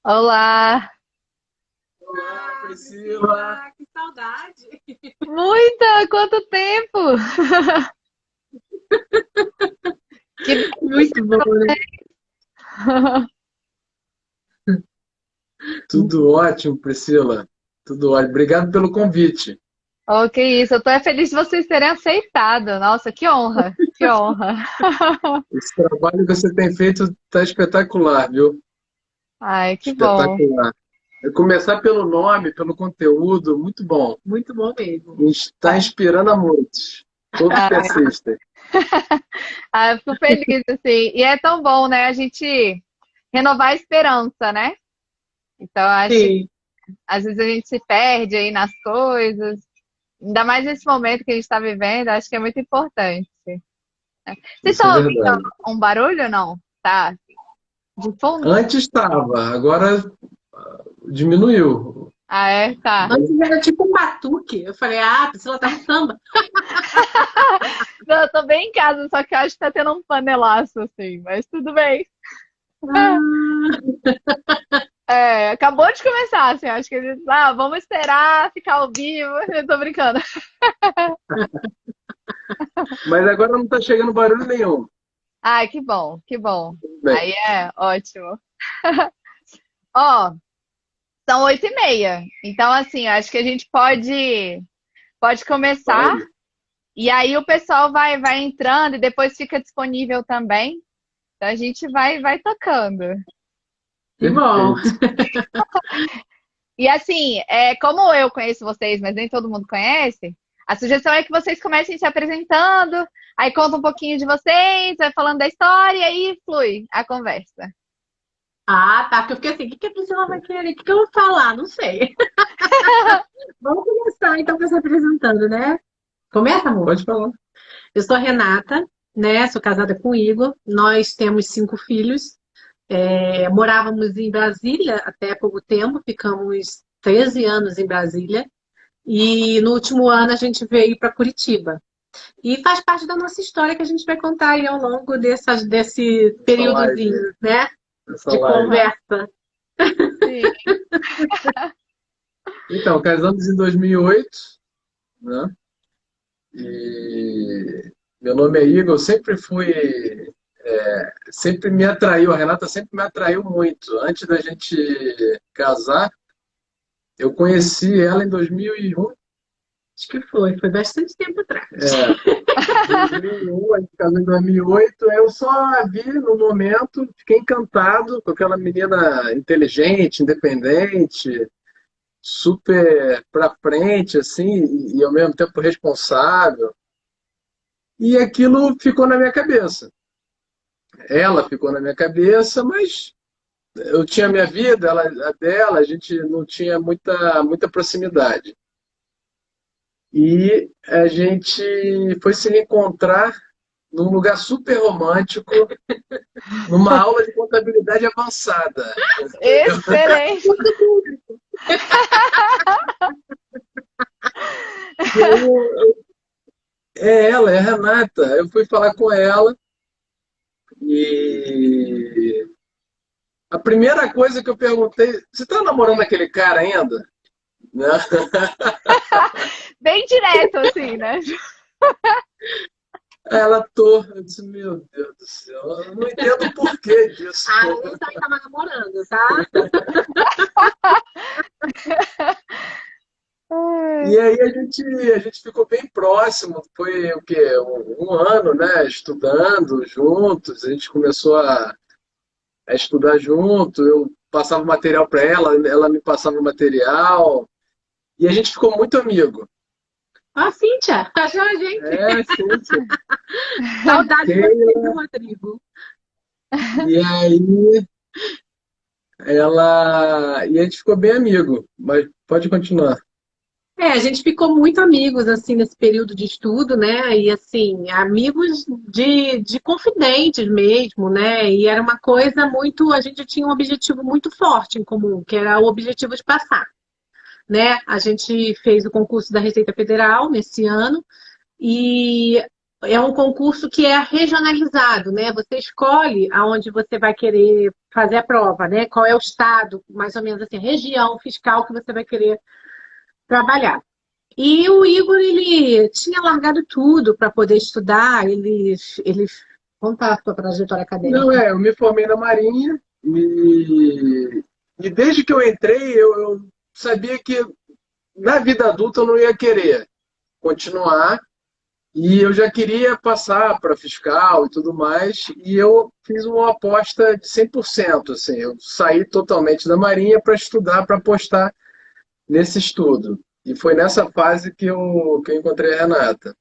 Olá! Olá, Priscila. Priscila, que saudade! Muita! Quanto tempo! Que bom que você Muito bom, né? veio. Tudo ótimo, Priscila. Tudo ótimo. Obrigado pelo convite. Oh, que isso, eu tô feliz de vocês terem aceitado. Nossa, que honra! Que honra! Esse trabalho que você tem feito está espetacular, viu? Ai, que bom. Espetacular. Começar pelo nome, pelo conteúdo, muito bom. Muito bom mesmo. Está inspirando a muitos. Todos que Ai, assistem. eu fico feliz, assim. E é tão bom, né? A gente renovar a esperança, né? Então, acho que Sim, às vezes a gente se perde aí nas coisas. Ainda mais nesse momento que a gente está vivendo, acho que é muito importante. Vocês Isso é estão ouvindo verdade. um barulho ou não? Tá? De fundo? Antes estava, agora diminuiu. Ah, é? Tá. antes era tipo um batuque. Eu falei, a Priscila tá no samba. Não, eu tô bem em casa, só que eu acho que tá tendo um panelaço, assim, mas tudo bem. Ah, É, acabou de começar, assim, acho que eles, vamos esperar ficar ao vivo. Eu tô brincando. Mas agora não está chegando barulho nenhum. Ai, que bom, que bom. Bem, Aí é ótimo. Ó, são 8h30. Então, assim, acho que a gente pode começar. pode. E aí o pessoal vai entrando e depois fica disponível também. Então a gente vai tocando. que bom. Perfeito. E assim, como eu conheço vocês, mas nem todo mundo conhece, a sugestão é que vocês comecem se apresentando, aí conta um pouquinho de vocês, vai falando da história e aí flui a conversa. Ah, tá. Porque eu fiquei assim, o que a Priscila vai querer? O que eu vou falar? Não sei. Vamos começar então com se apresentando, né? Começa, amor? Pode falar. Eu sou a Renata, né? Sou casada com o Igor. Nós temos 5 filhos. Morávamos em Brasília até pouco tempo, ficamos 13 anos em Brasília. E no último ano a gente veio para Curitiba. E faz parte da nossa história que a gente vai contar aí ao longo desse Essa live. períodozinho, né? Essa De live. conversa. Sim. Então, casamos em 2008, né? E meu nome é Igor, eu sempre sempre me atraiu, a Renata sempre me atraiu muito. Antes da gente casar, eu conheci ela em 2001. Acho que foi bastante tempo atrás. 2001, a gente casou em 2008. Eu só a vi no momento, fiquei encantado com aquela menina inteligente, independente, super pra frente, assim, e ao mesmo tempo responsável. E aquilo ficou na minha cabeça. Ela ficou na minha cabeça, mas eu tinha a minha vida, ela a dela, a gente não tinha muita proximidade. E a gente foi se encontrar num lugar super romântico, numa aula de contabilidade avançada. Entendeu? Excelente. E aí é a Renata. Eu fui falar com ela e a primeira coisa que eu perguntei, você está namorando aquele cara ainda? Né? Bem direto, assim, né? Ela tô. Eu disse, meu Deus do céu, eu não entendo o porquê disso. Ah, isso aí tava namorando, tá? E aí a gente ficou bem próximo, foi o quê? Um ano, né? Estudando juntos, a gente começou a estudar junto, eu passava material para ela me passava material, e a gente ficou muito amigo. Ó, a Cíntia, achou a gente. Sim, sim. Saudade de você, Keila, Rodrigo. e aí e a gente ficou bem amigo, mas pode continuar. A gente ficou muito amigos, assim, nesse período de estudo, né? E, assim, amigos de confidentes mesmo, né? E era uma coisa muito... A gente tinha um objetivo muito forte em comum, que era o objetivo de passar, né? A gente fez o concurso da Receita Federal nesse ano e é um concurso que é regionalizado, né? Você escolhe aonde você vai querer fazer a prova, né? Qual é o estado, mais ou menos assim, a região fiscal que você vai querer trabalhar. E o Igor, ele tinha largado tudo para poder estudar, ele contar a sua trajetória Não, acadêmica. eu me formei na Marinha e desde que eu entrei, eu sabia que na vida adulta eu não ia querer continuar e eu já queria passar para fiscal e tudo mais, e eu fiz uma aposta de 100%, assim, eu saí totalmente da Marinha para estudar, para apostar nesse estudo. E foi nessa fase que eu encontrei a Renata.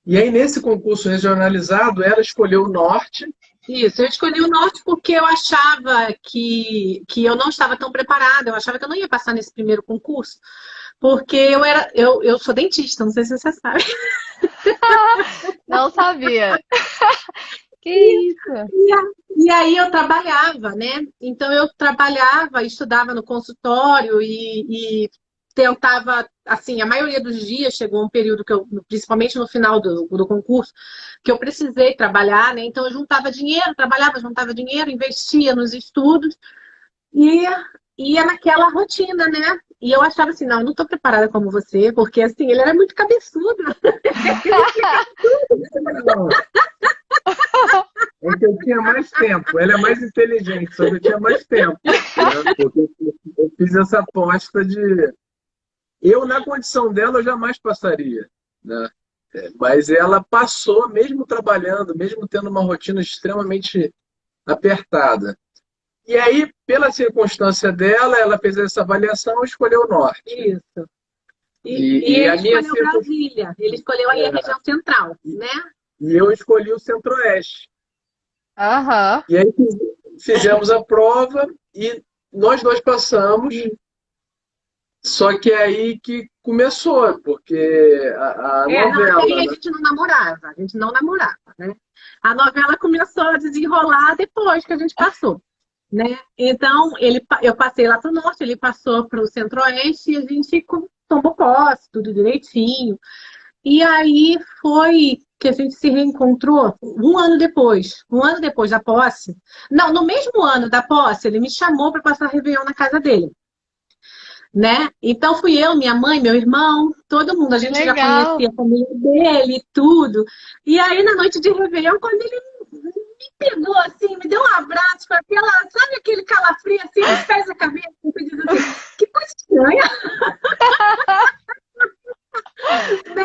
E aí, nesse concurso regionalizado, ela escolheu o Norte. Isso, eu escolhi o norte porque eu achava que eu não estava tão preparada, eu achava que eu não ia passar nesse primeiro concurso, porque eu sou dentista, não sei se você sabe. Não sabia. Que isso? E aí eu trabalhava, né? Então eu trabalhava, estudava no consultório e tentava, assim, a maioria dos dias chegou um período que eu, principalmente no final do concurso, que eu precisei trabalhar, né? Então eu juntava dinheiro, trabalhava, juntava dinheiro, investia nos estudos e ia naquela rotina, né? E eu achava assim, não, eu não estou preparada como você, porque assim, ele era muito cabeçudo. Não, é que eu tinha mais tempo. Ela é mais inteligente, só que eu tinha mais tempo. Né? Porque eu fiz essa aposta de. Eu, na condição dela, eu jamais passaria. Né? Mas ela passou, mesmo trabalhando, mesmo tendo uma rotina extremamente apertada. E aí, pela circunstância dela, ela fez essa avaliação e escolheu o norte. Isso. E Ele a minha escolheu Brasília, ele escolheu ali a região central, né? E eu escolhi o centro-oeste. Aham. E aí fizemos a prova e nós dois passamos. Só que é aí que começou, porque a novela. Aí a gente não namorava, a gente não namorava, né? A novela começou a desenrolar depois que a gente passou, né? Então, eu passei lá para o norte, ele passou para o centro-oeste e a gente tomou posse, tudo direitinho. E aí foi que a gente se reencontrou um ano depois da posse. Não, no mesmo ano da posse, ele me chamou para passar Réveillon na casa dele. Né? Então fui eu, minha mãe, meu irmão, todo mundo. A gente já Legal. conhecia a família dele e tudo. E aí, na noite de Réveillon, quando ele me pegou assim, me deu um abraço, com aquela, sabe aquele calafrio assim, nos pés da cabeça, dizendo assim, que coisa estranha. Né?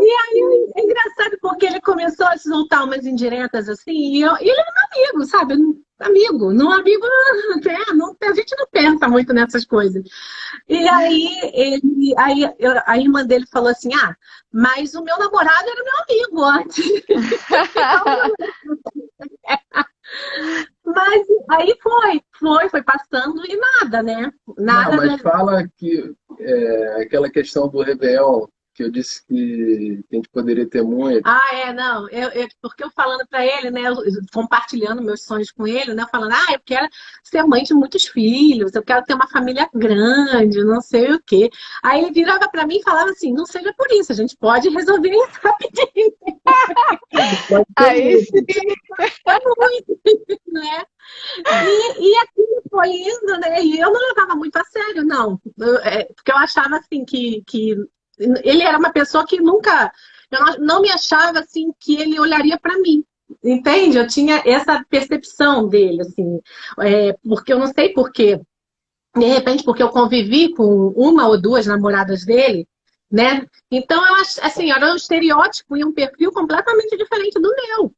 E aí é engraçado porque ele começou a soltar umas indiretas assim, e ele é meu amigo, sabe? Amigo, a gente não pensa muito nessas coisas. E aí a irmã dele falou assim: ah, mas o meu namorado era meu amigo antes. Mas aí foi passando e nada, né? Nada. Não, mas fala que aquela questão do Réveillon, que eu disse que a gente poderia ter muito. Não, porque eu falando para ele, né, compartilhando meus sonhos com ele, né, falando, eu quero ser mãe de muitos filhos, eu quero ter uma família grande, não sei o quê. Aí ele virava para mim e falava assim, não seja por isso, a gente pode resolver isso rapidinho. Aí sim. Né? E aquilo foi indo, né, e eu não levava muito a sério, não, porque eu achava assim que ele era uma pessoa que nunca, eu não me achava assim que ele olharia para mim, entende? Eu tinha essa percepção dele, assim, porque eu não sei por quê, de repente porque eu convivi com uma ou duas namoradas dele, né? Então eu acho, assim, era um estereótipo e um perfil completamente diferente do meu,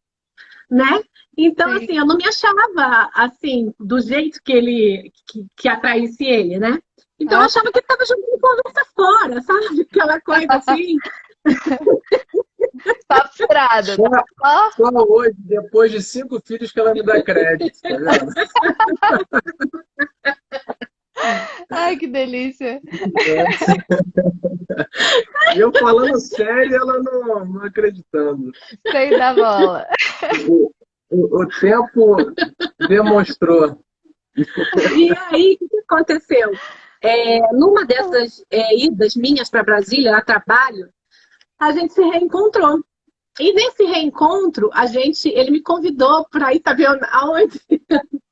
né? Então, Sim. assim, eu não me achava assim, do jeito que ele que atraísse ele, né? Então eu achava que ele estava jogando conversa fora, sabe? Aquela coisa assim. Papo furado. Só hoje, depois de 5 filhos, que ela me dá crédito, tá vendo? Ai, que delícia. E eu falando sério, ela não acreditando. Sei da bola. O tempo demonstrou. E aí, o que aconteceu? Numa dessas idas minhas para Brasília, a trabalho, a gente se reencontrou. E nesse reencontro, ele me convidou para ir, tá vendo aonde?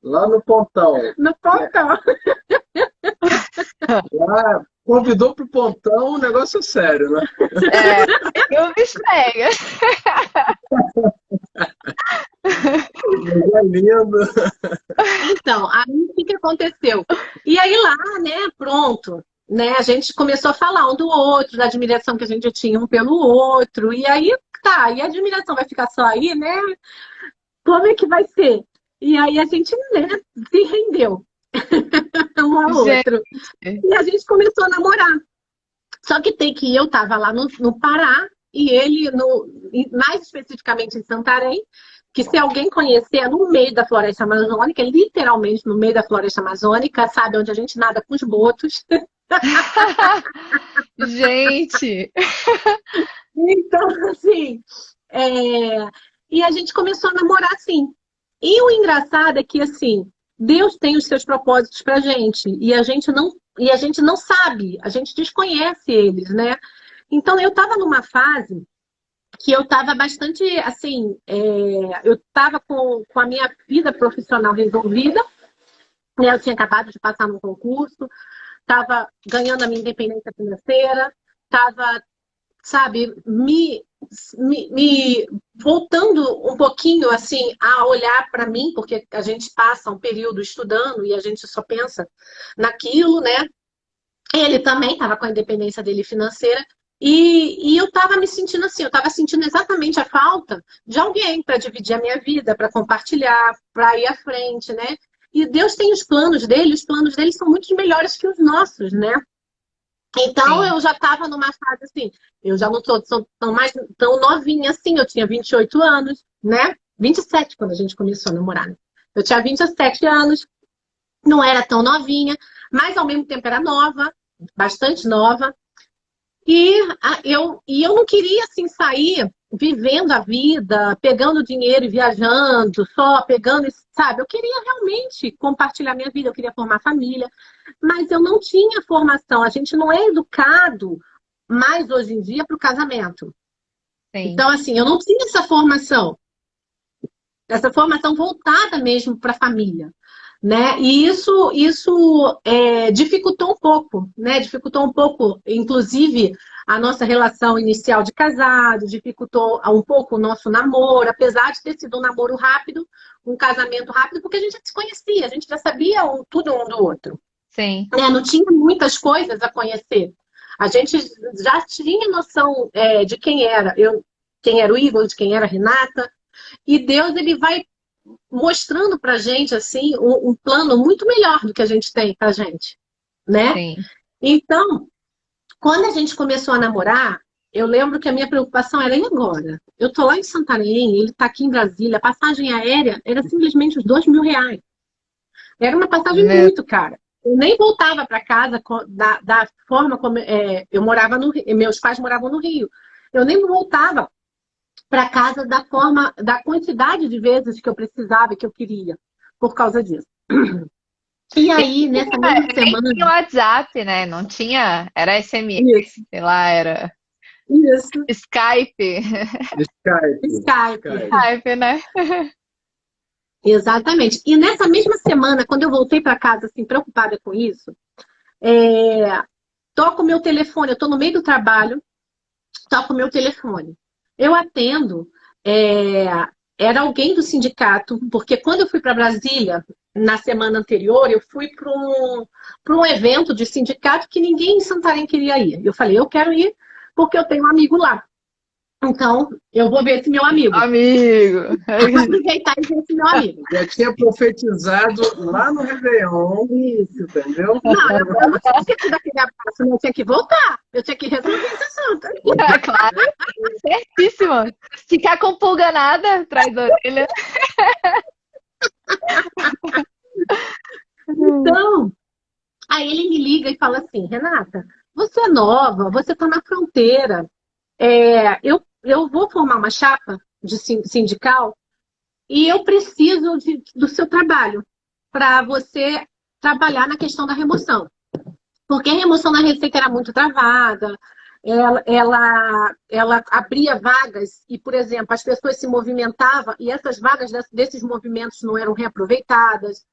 Lá no Pontão. No Pontão. Lá, convidou pro Pontão, o negócio é sério, né? Eu me pega. É lindo. Então, aí o que aconteceu? E aí lá, né, pronto, né, a gente começou a falar um do outro, da admiração que a gente tinha um pelo outro, e aí tá, e a admiração vai ficar só aí, né? Como é que vai ser? E aí a gente, né, se rendeu um ao outro. E a gente começou a namorar. Só que eu tava lá no Pará, e ele, mais especificamente em Santarém, que se alguém conhecer, é no meio da floresta amazônica, é literalmente no meio da floresta amazônica, sabe? Onde a gente nada com os botos. Gente! Então, assim, e a gente começou a namorar assim. E o engraçado é que, assim, Deus tem os seus propósitos pra gente, e a gente não sabe, a gente desconhece eles, né? Então, eu tava numa fase que eu estava bastante, assim, eu estava com a minha vida profissional resolvida, né? Eu tinha acabado de passar num concurso, estava ganhando a minha independência financeira, estava, sabe, me voltando um pouquinho, assim, a olhar para mim, porque a gente passa um período estudando e a gente só pensa naquilo, né? Ele também estava com a independência dele financeira. E eu estava me sentindo assim, eu estava sentindo exatamente a falta de alguém para dividir a minha vida, para compartilhar, para ir à frente, né? E Deus tem os planos dele são muito melhores que os nossos, né? Então Sim. eu já estava numa fase assim, eu já não sou tão novinha assim, eu tinha 28 anos, né? 27 quando a gente começou a namorar, né? Eu tinha 27 anos, não era tão novinha, mas ao mesmo tempo era nova, bastante nova. E eu não queria, assim, sair vivendo a vida, pegando dinheiro e viajando, só pegando, sabe? Eu queria realmente compartilhar minha vida, eu queria formar família, mas eu não tinha formação. A gente não é educado mais hoje em dia para o casamento. Sim. Então, assim, eu não tinha essa formação voltada mesmo para a família. Né? E isso dificultou um pouco, né? Dificultou um pouco, inclusive, a nossa relação inicial de casado, dificultou um pouco o nosso namoro, apesar de ter sido um namoro rápido, um casamento rápido, porque a gente já se conhecia, a gente já sabia tudo um do outro. Sim. Né? Não tinha muitas coisas a conhecer. A gente já tinha noção de quem era o Igor, de quem era a Renata, e Deus, ele vai mostrando pra gente, assim, um plano muito melhor do que a gente tem pra gente, né? Sim. Então, quando a gente começou a namorar, eu lembro que a minha preocupação era, e agora? Eu tô lá em Santarém, ele tá aqui em Brasília, a passagem aérea era simplesmente os R$ 2.000. Era uma passagem muito cara. Eu nem voltava para casa da forma como eu morava no Rio, meus pais moravam no Rio. Eu nem voltava para casa da quantidade de vezes que eu precisava e que eu queria, por causa disso. E aí, nessa mesma semana... Nem tinha WhatsApp, né? Não tinha... Era SMS, Isso. sei lá, era... Isso. Skype. Skype, né? Exatamente. E nessa mesma semana, quando eu voltei para casa, assim, preocupada com isso, toco o meu telefone, eu estou no meio do trabalho, toco o meu telefone. Eu atendo, era alguém do sindicato, porque quando eu fui para Brasília, na semana anterior, eu fui para um evento de sindicato que ninguém em Santarém queria ir. Eu falei, eu quero ir porque eu tenho um amigo lá. Então, eu vou ver esse meu amigo. Amigo! Vou aproveitar e ver esse meu amigo. Já tinha profetizado lá no Réveillon. Isso. Entendeu? Não, eu não tinha que dar aquele abraço, eu tinha que voltar. Eu tinha que resolver esse assunto. Claro, certíssimo. Ficar com pulga nada atrás da orelha. Então, aí ele me liga e fala assim, Renata, você é nova, você está na fronteira. Eu vou formar uma chapa de sindical e eu preciso do seu trabalho para você trabalhar na questão da remoção. Porque a remoção na Receita era muito travada, ela abria vagas e, por exemplo, as pessoas se movimentavam e essas vagas desses movimentos não eram reaproveitadas.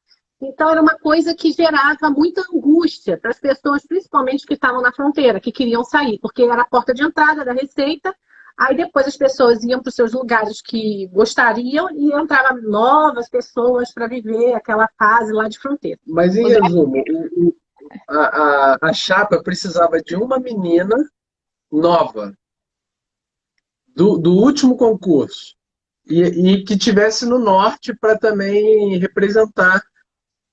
Então, era uma coisa que gerava muita angústia para as pessoas, principalmente que estavam na fronteira, que queriam sair, porque era a porta de entrada da Receita. Aí depois as pessoas iam para os seus lugares que gostariam e entravam novas pessoas para viver aquela fase lá de fronteira. Mas, em resumo, a chapa precisava de uma menina nova, do último concurso, e que tivesse no norte para também representar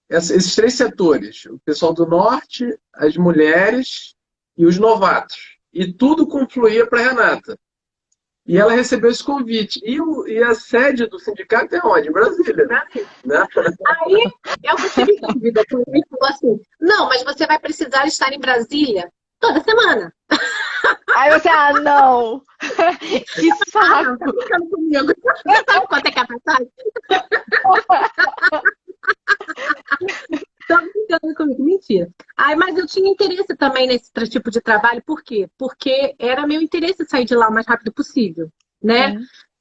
esses três setores: o pessoal do norte, as mulheres e os novatos. E tudo confluía para a Renata. E ela recebeu esse convite. E a sede do sindicato é onde? Em Brasília. Né? Aí eu tive dúvida com ele e falou assim: não, mas você vai precisar estar em Brasília toda semana. Aí você, não! Que saco! Tá ficando comigo. Você sabe quanto é que é a passagem? Tá brincando comigo, mentira. Mas eu tinha interesse também nesse tipo de trabalho, por quê? Porque era meu interesse sair de lá o mais rápido possível, né?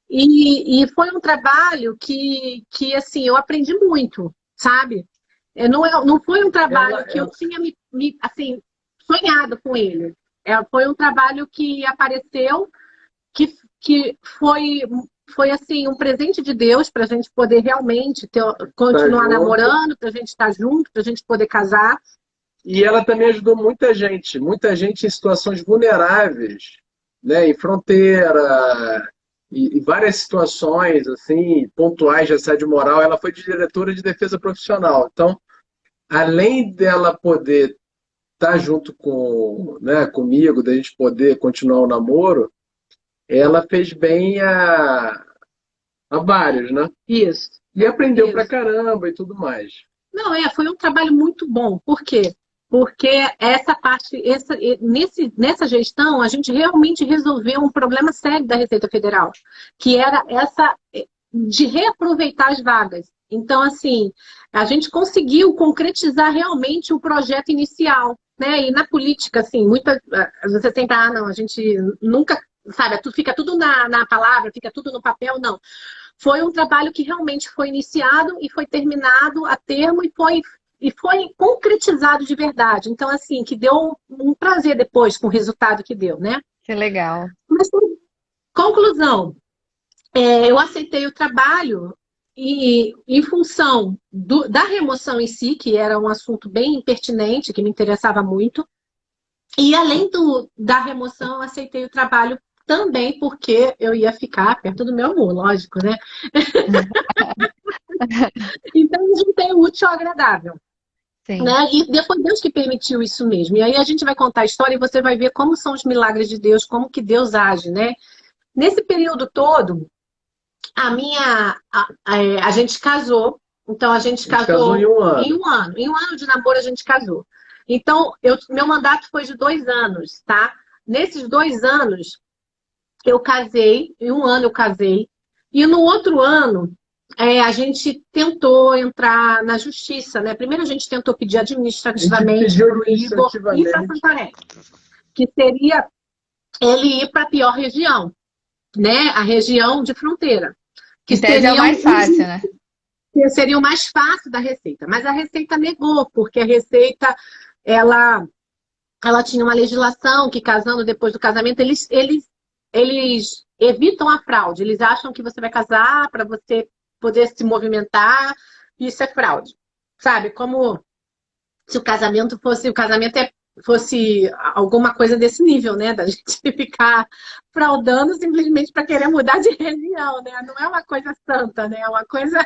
E foi um trabalho que assim, eu aprendi muito, sabe? Não foi um trabalho que eu tinha assim, sonhado com ele. Foi um trabalho que apareceu, que foi assim, um presente de Deus para a gente poder realmente continuar namorando, para a gente estar junto, para a gente poder casar. E ela também ajudou muita gente em situações vulneráveis, né, em fronteira, e várias situações assim, pontuais de assédio moral. Ela foi diretora de defesa profissional. Então, além dela poder estar junto comigo, da gente poder continuar o namoro, ela fez bem a vários, né? Isso. E aprendeu pra caramba e tudo mais. Não, foi um trabalho muito bom. Por quê? Porque essa parte, nessa gestão, a gente realmente resolveu um problema sério da Receita Federal, que era essa de reaproveitar as vagas. Então, assim, a gente conseguiu concretizar realmente o projeto inicial, né? E na política, assim, você sempre, não, a gente nunca, sabe, fica tudo na palavra, fica tudo no papel, não. Foi um trabalho que realmente foi iniciado e foi terminado a termo e foi concretizado de verdade. Então, assim, que deu um prazer depois com o resultado que deu, né? Que legal. Mas, conclusão, eu aceitei o trabalho e em função da remoção em si, que era um assunto bem pertinente, que me interessava muito, e além da remoção, eu aceitei o trabalho também porque eu ia ficar perto do meu amor, lógico, né? Então, eu juntei o útil ao agradável. Sim. Né? E foi Deus que permitiu isso mesmo. E aí a gente vai contar a história e você vai ver como são os milagres de Deus, como que Deus age, né? Nesse período todo, a gente casou. Então, a gente casou em um ano. Em um ano. Em um ano de namoro, a gente casou. Então, meu mandato foi de 2 anos, tá? Nesses 2 anos, eu casei. Em um ano, eu casei. E no outro ano, a gente tentou entrar na justiça, né? Primeiro a gente tentou pedir administrativamente para o Igor ir para Santarém, que seria ele ir para a pior região, né? A região de fronteira. Que seria o mais fácil, né? Que seria o mais fácil da Receita. Mas a Receita negou, porque a Receita, ela tinha uma legislação que, casando depois do casamento, eles evitam a fraude. Eles acham que você vai casar para você poder se movimentar, isso é fraude. Sabe? Como se o casamento fosse alguma coisa desse nível, né? Da gente ficar fraudando simplesmente para querer mudar de religião, né? Não é uma coisa santa, né? É uma coisa...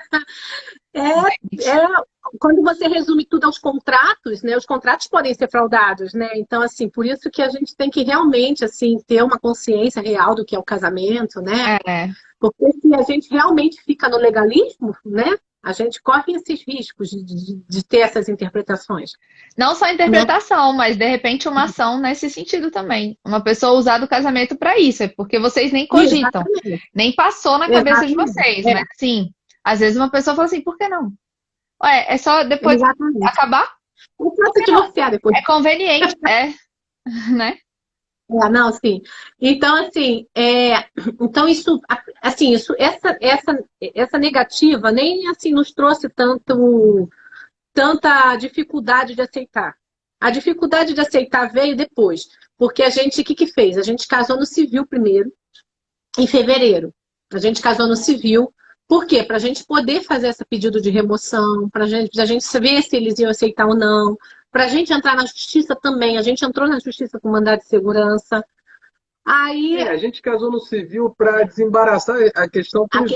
Quando você resume tudo aos contratos, né? Os contratos podem ser fraudados, né? Então, assim, por isso que a gente tem que realmente, assim, ter uma consciência real do que é o casamento, né? Porque se a gente realmente fica no legalismo, né? A gente corre esses riscos de ter essas interpretações. Não só interpretação, mas de repente uma ação nesse sentido também. Uma pessoa usar do casamento para isso, porque vocês nem cogitam, nem passou na cabeça de vocês, né? Sim, às vezes uma pessoa fala assim, por que não? Ué, é só depois acabar? Por que divorciar depois? É conveniente, né? Não, sim. Então, assim, então essa negativa nem assim nos trouxe tanta dificuldade de aceitar. A dificuldade de aceitar veio depois, porque o que fez? A gente casou no civil primeiro, em fevereiro. A gente casou no civil. Por quê? Para a gente poder fazer esse pedido de remoção, para a gente ver se eles iam aceitar ou não, para a gente entrar na justiça também. A gente entrou na justiça com mandado de segurança. Aí a gente casou no civil para desembaraçar a questão com os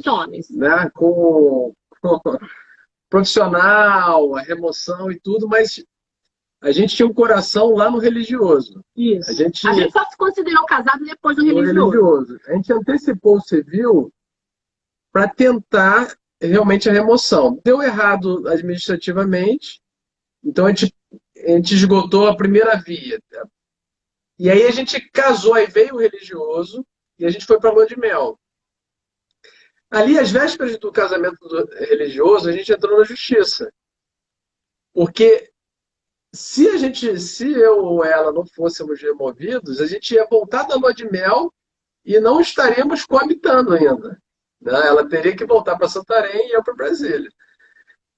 homens, né? Com profissional, a remoção e tudo, mas a gente tinha um coração lá no religioso. Isso. A gente só se considerou casado depois do religioso. A gente antecipou o civil para tentar realmente a remoção. Deu errado administrativamente, então a gente esgotou a primeira via. E aí a gente casou, aí veio o religioso e a gente foi para a lua de mel. Ali, às vésperas do casamento religioso, a gente entrou na justiça. Porque se eu ou ela não fôssemos removidos, a gente ia voltar da lua de mel e não estaríamos coabitando ainda. Né? Ela teria que voltar para Santarém e eu para Brasília.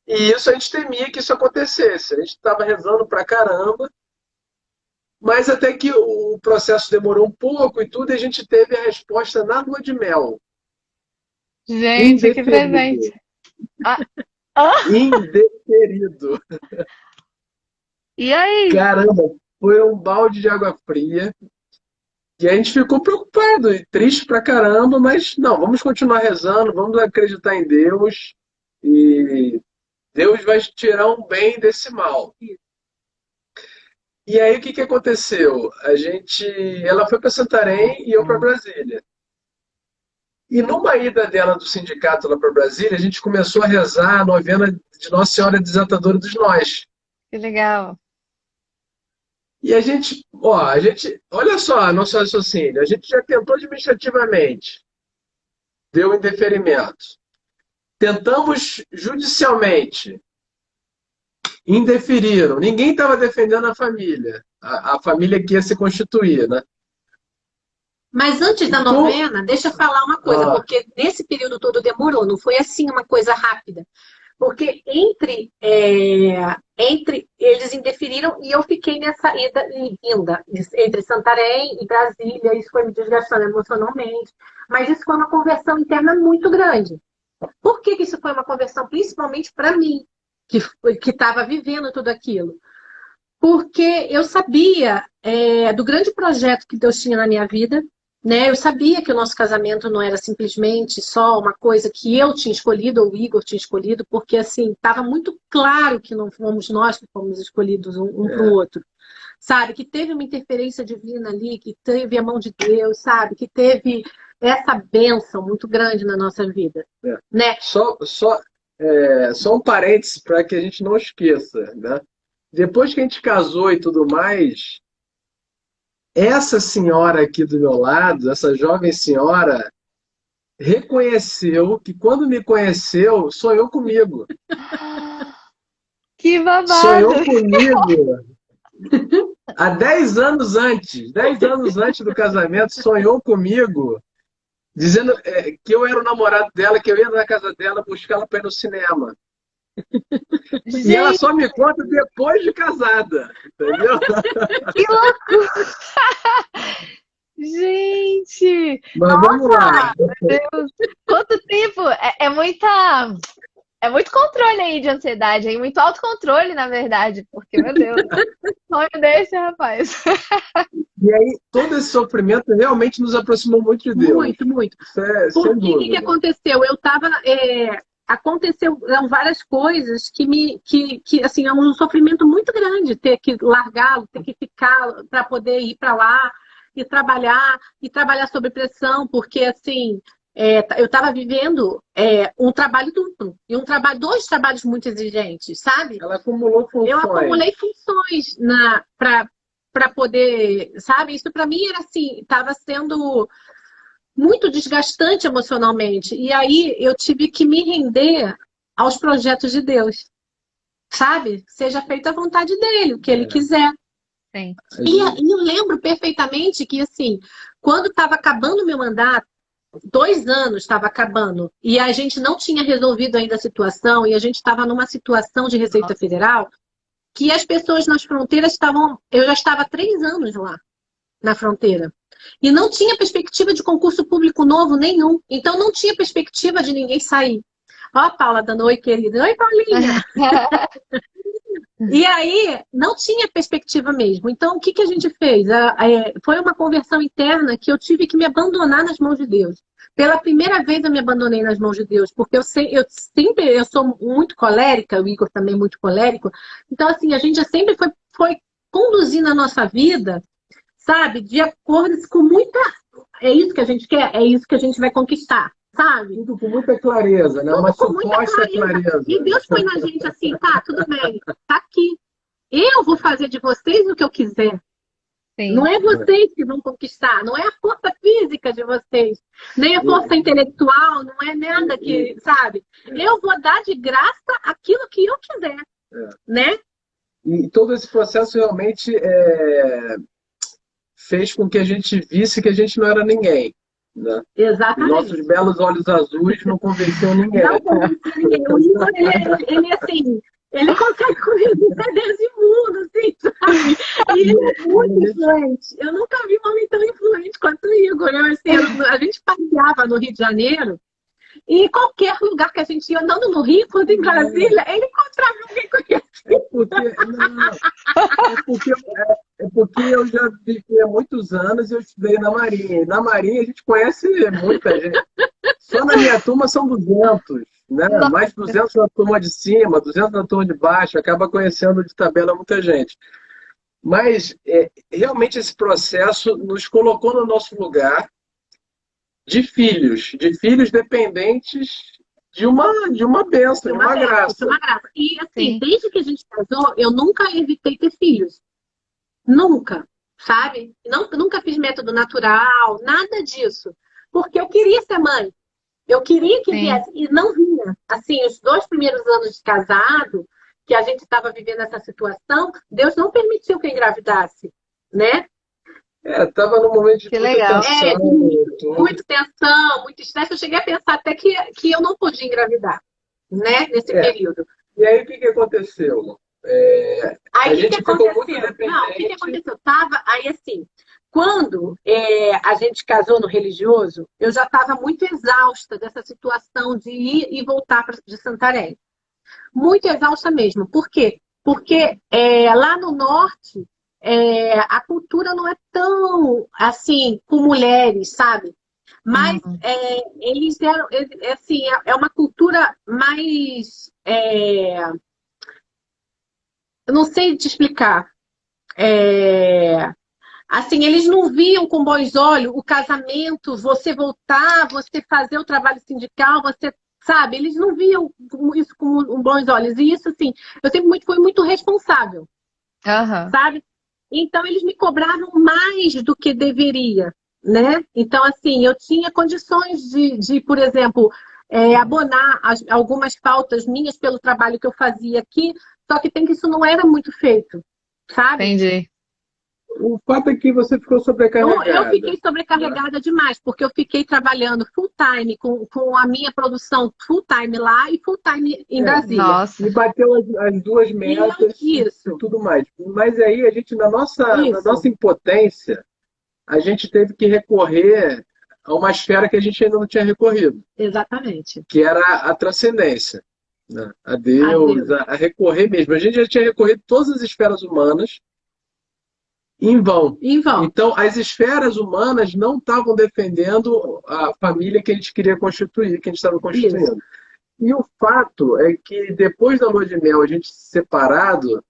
E isso a gente temia que isso acontecesse. A gente estava rezando pra caramba, mas até que o processo demorou um pouco e tudo, e a gente teve a resposta na lua de mel. Gente, que presente. Indeferido. E aí? Caramba, foi um balde de água fria. E a gente ficou preocupado e triste pra caramba, mas não, vamos continuar rezando, vamos acreditar em Deus e Deus vai tirar um bem desse mal. E aí o que aconteceu? Ela foi para Santarém e eu para Brasília. E numa ida dela do sindicato lá para Brasília, a gente começou a rezar a novena de Nossa Senhora Desatadora dos Nós. Que legal. E olha só nosso raciocínio, a gente já tentou administrativamente, deu indeferimento. Tentamos judicialmente, indeferiram. Ninguém estava defendendo a família, a família que ia se constituir, né? Mas antes da novena, deixa eu falar uma coisa, porque nesse período todo demorou, não foi assim uma coisa rápida. Porque entre eles indeferiram e eu fiquei nessa ida e vinda entre Santarém e Brasília. Isso foi me desgastando emocionalmente. Mas isso foi uma conversão interna muito grande. Por que isso foi uma conversão? Principalmente para mim, que estava vivendo tudo aquilo. Porque eu sabia do grande projeto que Deus tinha na minha vida. Né? Eu sabia que o nosso casamento não era simplesmente só uma coisa que eu tinha escolhido ou o Igor tinha escolhido, porque assim, estava muito claro que não fomos nós que fomos escolhidos um para o outro. Sabe? Que teve uma interferência divina ali, que teve a mão de Deus, sabe? Que teve essa bênção muito grande na nossa vida. Né? Só um parênteses para que a gente não esqueça. Né? Depois que a gente casou e tudo mais, essa senhora aqui do meu lado, essa jovem senhora, reconheceu que quando me conheceu, sonhou comigo. Que babado! Sonhou comigo há 10 anos antes do casamento, sonhou comigo, dizendo que eu era o namorado dela, que eu ia na casa dela buscar ela para ir no cinema. Gente. E ela só me conta depois de casada, entendeu? Que loucura! Gente! Mas vamos lá. Meu Deus! Quanto tempo! É muito controle aí de ansiedade, aí, muito autocontrole, na verdade, porque, meu Deus, sonho desse, rapaz. E aí, todo esse sofrimento realmente nos aproximou muito de Deus. Muito, muito. Porque o que aconteceu? Aconteceram várias coisas que assim, é um sofrimento muito grande ter que largá-lo, ter que ficar para poder ir para lá e trabalhar sob pressão, porque assim, eu estava vivendo um trabalho duplo e dois trabalhos muito exigentes, sabe? Ela acumulou funções. Eu acumulei funções para poder, sabe? Isso para mim era assim, estava sendo muito desgastante emocionalmente. E aí eu tive que me render aos projetos de Deus. Sabe? Seja feita a vontade dele, o que ele quiser. Sim. E eu lembro perfeitamente que, assim, quando estava acabando o meu mandato, 2 anos estava acabando, e a gente não tinha resolvido ainda a situação, e a gente estava numa situação de Receita Nossa. Federal, que as pessoas nas fronteiras estavam... Eu já estava há 3 anos lá, na fronteira. E não tinha perspectiva de concurso público novo nenhum. Então não tinha perspectiva de ninguém sair. Ó, a Paula dando oi, querida. Oi, Paulinha. E aí, não tinha perspectiva mesmo. Então, o que que a gente fez? Foi uma conversão interna que eu tive que me abandonar nas mãos de Deus. Pela primeira vez eu me abandonei nas mãos de Deus, porque eu sou muito colérica, o Igor também é muito colérico. Então, assim, a gente sempre foi conduzindo a nossa vida, sabe, de acordo com muita... É isso que a gente quer, é isso que a gente vai conquistar, sabe? Tudo com muita clareza, né? Uma Tudo com muita suposta clareza. E Deus põe na gente assim, tá, tudo bem, tá aqui. Eu vou fazer de vocês o que eu quiser. Sim. Não é vocês que vão conquistar, não é a força física de vocês, nem a força intelectual, não é nada que, sabe? Eu vou dar de graça aquilo que eu quiser, né? E todo esse processo realmente fez com que a gente visse que a gente não era ninguém, né? Exatamente. Nossos belos olhos azuis não convenciam ninguém. Não convencia ninguém. O Igor, ele assim, ele consegue convencer Deus e mundo, assim, sabe? E ele é muito influente. Eu nunca vi um homem tão influente quanto o Igor. A gente passeava no Rio de Janeiro, e qualquer lugar que a gente ia andando no Rio, quando em Brasília, ele encontrava alguém conhecido. É porque eu já vivi há muitos anos e eu estudei na Marinha. E na Marinha a gente conhece muita gente. Só na minha turma são 200, né? Mais 200 na turma de cima, 200 na turma de baixo. Acaba conhecendo de tabela muita gente. Mas realmente esse processo nos colocou no nosso lugar de filhos dependentes de uma bênção, de uma graça. De uma graça. E assim, Sim. desde que a gente casou, eu nunca evitei ter filhos. Nunca, sabe? Nunca fiz método natural, nada disso. Porque eu queria ser mãe. Eu queria que Sim. viesse. E não vinha. Assim, os 2 primeiros anos de casado, que a gente estava vivendo essa situação, Deus não permitiu que eu engravidasse, né? Estava num momento de Que muita legal. tensão. Muito tensão, muito estresse. Eu cheguei a pensar até que eu não podia engravidar, né? Nesse período. E aí, o que aconteceu? Aí, a o que gente ficou muito aconteceu? dependente. Não, o que aconteceu? Aí, assim, quando a gente casou no religioso, eu já estava muito exausta dessa situação de ir e voltar de Santarém. Muito exausta mesmo. Por quê? Porque lá no norte, a cultura não é tão, assim, com mulheres, sabe? Mas eles eram, assim, é uma cultura mais... eu não sei te explicar. Assim, eles não viam com bons olhos o casamento, você voltar, você fazer o trabalho sindical, você, sabe? Eles não viam isso com bons olhos. E isso, assim, eu sempre fui muito responsável, sabe? Então, eles me cobravam mais do que deveria, né? Então, assim, eu tinha condições de por exemplo, abonar algumas faltas minhas pelo trabalho que eu fazia aqui, só que isso não era muito feito, sabe? Entendi. O fato é que você ficou sobrecarregada. Eu fiquei sobrecarregada demais, porque eu fiquei trabalhando full time com a minha produção full time lá e full time em Brasília. Nossa. E bateu as 2 metas e tudo mais. Mas aí a gente, na nossa impotência, a gente teve que recorrer a uma esfera que a gente ainda não tinha recorrido. Exatamente. Que era a transcendência. Né? A Deus, a recorrer mesmo. A gente já tinha recorrido todas as esferas humanas em vão. Então, as esferas humanas não estavam defendendo a família que a gente queria constituir, que a gente estava constituindo. Isso. E o fato é que depois da lua de mel, a gente separado,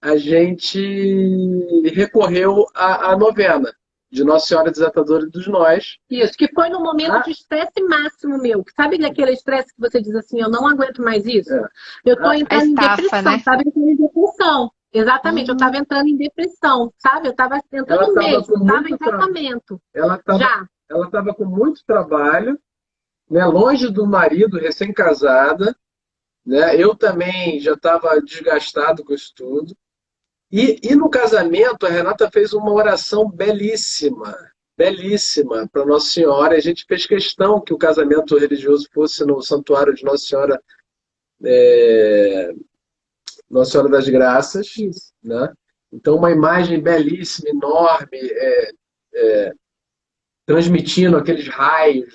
a gente recorreu à novena de Nossa Senhora Desatadora dos Nós. Isso, que foi no momento de estresse máximo meu. Sabe aquele estresse que você diz assim, eu não aguento mais isso? Eu estou entrando em depressão, né? Sabe? Entrando em depressão. Exatamente, eu estava entrando em depressão, sabe? Eu estava entrando mesmo, estava em tratamento. Ela estava com muito trabalho, né? Longe do marido, recém-casada, né? Eu também já estava desgastado com isso tudo. E no casamento, a Renata fez uma oração belíssima para Nossa Senhora. A gente fez questão que o casamento religioso fosse no Santuário de Nossa Senhora das Graças, Isso. né? Então, uma imagem belíssima, enorme, transmitindo aqueles raios,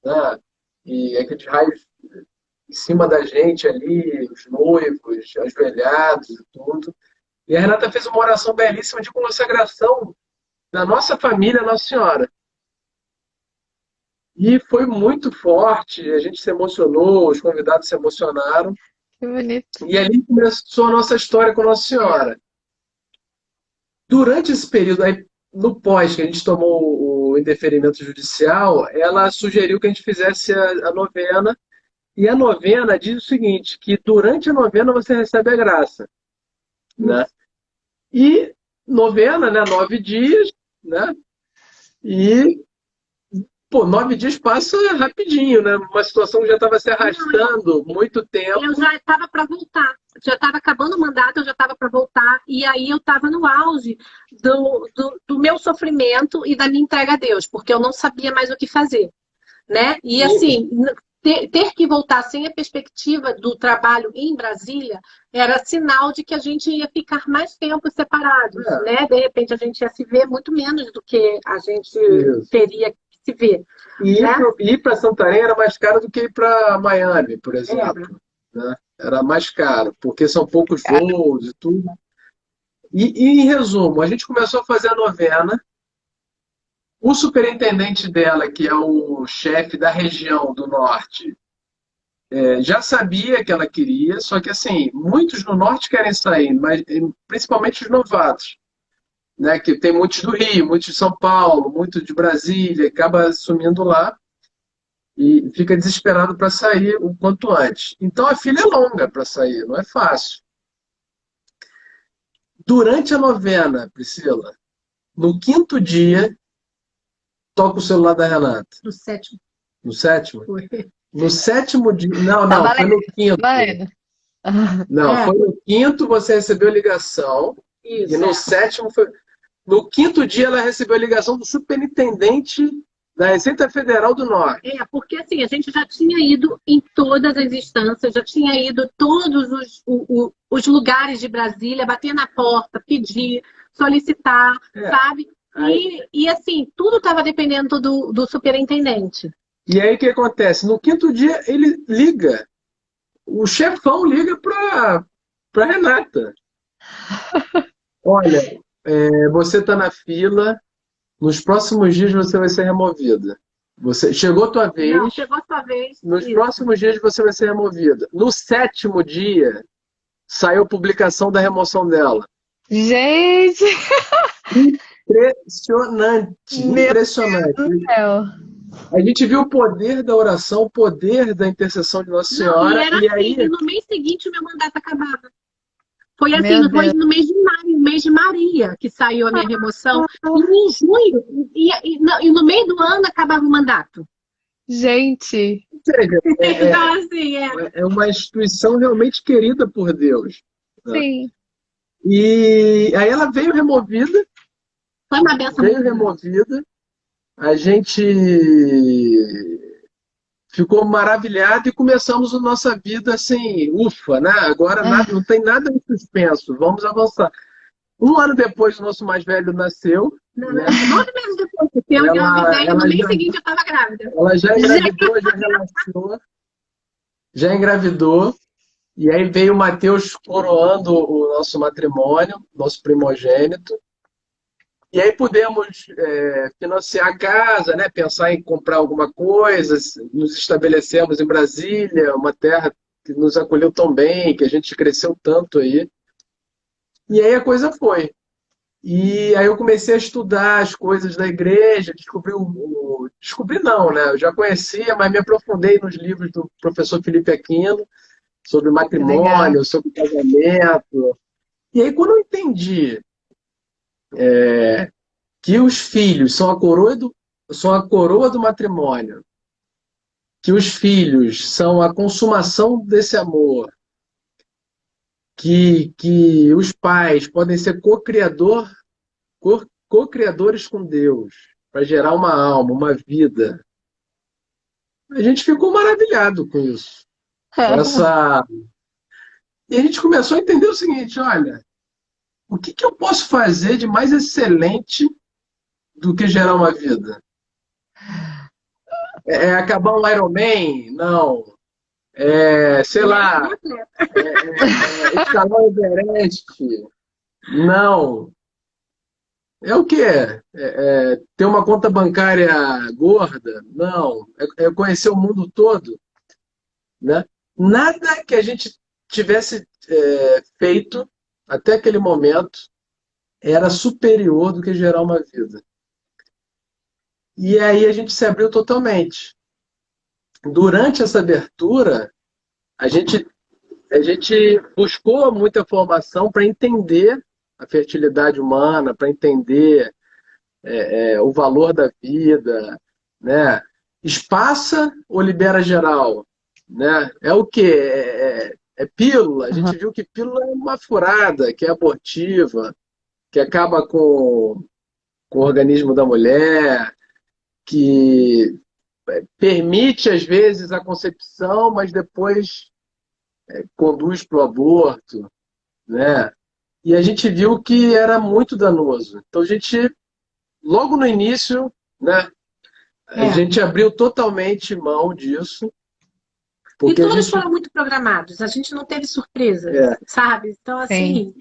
né? E aqueles raios em cima da gente ali, os noivos, ajoelhados e tudo. E a Renata fez uma oração belíssima de consagração da nossa família à Nossa Senhora. E foi muito forte, a gente se emocionou, os convidados se emocionaram. Que bonito. E ali começou a nossa história com Nossa Senhora. Durante esse período, aí, no pós, que a gente tomou o indeferimento judicial, ela sugeriu que a gente fizesse a novena. E a novena diz o seguinte, que durante a novena você recebe a graça, né? E novena, né? 9 dias, né? E, pô, 9 dias passa rapidinho, né? Uma situação que já estava se arrastando muito tempo. Eu já estava para voltar. Já estava acabando o mandato, eu já estava para voltar. E aí eu estava no auge do meu sofrimento e da minha entrega a Deus, porque eu não sabia mais o que fazer, né? E assim, ter que voltar sem a perspectiva do trabalho em Brasília era sinal de que a gente ia ficar mais tempo separados, né? De repente a gente ia se ver muito menos do que a gente teria que se ver. E né? ir para Santarém era mais caro do que ir para Miami, por exemplo. Né? Era mais caro, porque são poucos voos e tudo. E, em resumo, a gente começou a fazer a novena. O superintendente dela, que é o chefe da região do norte, já sabia que ela queria, só que assim, muitos no norte querem sair, mas principalmente os novatos, né? Que tem muitos do Rio, muitos de São Paulo, muitos de Brasília, acaba sumindo lá e fica desesperado para sair o quanto antes. Então a fila é longa para sair, não é fácil. Durante a novena, Priscila, no 5º dia, toca o celular da Renata. No 7º. No 7º? Foi. No 7º dia. Não, Tá foi no 5º. valendo. Não, foi no 5º você recebeu a ligação. Isso, E no 7º foi. No 5º dia ela recebeu a ligação do superintendente da Receita Federal do Norte. Porque assim, a gente já tinha ido em todas as instâncias, já tinha ido todos os lugares de Brasília, bater na porta, pedir, solicitar, sabe? E assim, tudo estava dependendo do superintendente. E aí o que acontece? No 5º dia ele liga. O chefão liga para Renata. Olha, você está na fila. Nos próximos dias você vai ser removida. Chegou a tua vez. Não, chegou a tua vez. Nos próximos dias você vai ser removida. No 7º dia, saiu a publicação da remoção dela. Gente! Impressionante. Impressionante. Meu Deus do céu. A gente viu o poder da oração, o poder da intercessão de Nossa Senhora. Não, e aí... no mês seguinte o meu mandato acabava. Foi assim, foi no mês de maio, mês de Maria, que saiu a minha remoção. E em junho, e no meio do ano acabava o mandato. Gente! Então, assim, é uma instituição realmente querida por Deus. Né? Sim. E aí ela veio removida. Foi uma benção. Veio removida. A gente ficou maravilhado e começamos a nossa vida assim, ufa, né? Agora não tem nada em suspenso, vamos avançar. 1 ano depois, o nosso mais velho nasceu. Né? 9 meses depois, porque eu avisei, no mês seguinte eu estava grávida. Ela já engravidou, já relacionou, já engravidou. E aí veio o Mateus coroando o nosso matrimônio, nosso primogênito. E aí pudemos financiar a casa, né? Pensar em comprar alguma coisa, nos estabelecemos em Brasília, uma terra que nos acolheu tão bem, que a gente cresceu tanto aí. E aí a coisa foi. E aí eu comecei a estudar as coisas da igreja, descobri não, né? Eu já conhecia, mas me aprofundei nos livros do professor Felipe Aquino, sobre matrimônio, sobre casamento. E aí quando eu entendi que os filhos são a coroa do matrimônio, que os filhos são a consumação desse amor, que os pais podem ser co-criadores com Deus, para gerar uma alma, uma vida. A gente ficou maravilhado com isso. Com essa... E a gente começou a entender o seguinte, olha, o que que eu posso fazer de mais excelente do que gerar uma vida? É acabar um Ironman? Não. Sei lá, escalar o Everest? Não. É o quê? Ter uma conta bancária gorda? Não. É conhecer o mundo todo, né? Nada que a gente tivesse feito até aquele momento era superior do que gerar uma vida. E aí a gente se abriu totalmente. Durante essa abertura, a gente buscou muita formação para entender a fertilidade humana, para entender o valor da vida, né? Espaça ou libera geral? Né? É o quê? É pílula. A gente viu que pílula é uma furada, que é abortiva, que acaba com o organismo da mulher, que permite, às vezes, a concepção, mas depois conduz para o aborto, né? E a gente viu que era muito danoso. Então, a gente, logo no início, né, a gente abriu totalmente mão disso. E todos foram muito programados, a gente não teve surpresa, sabe? Então, assim...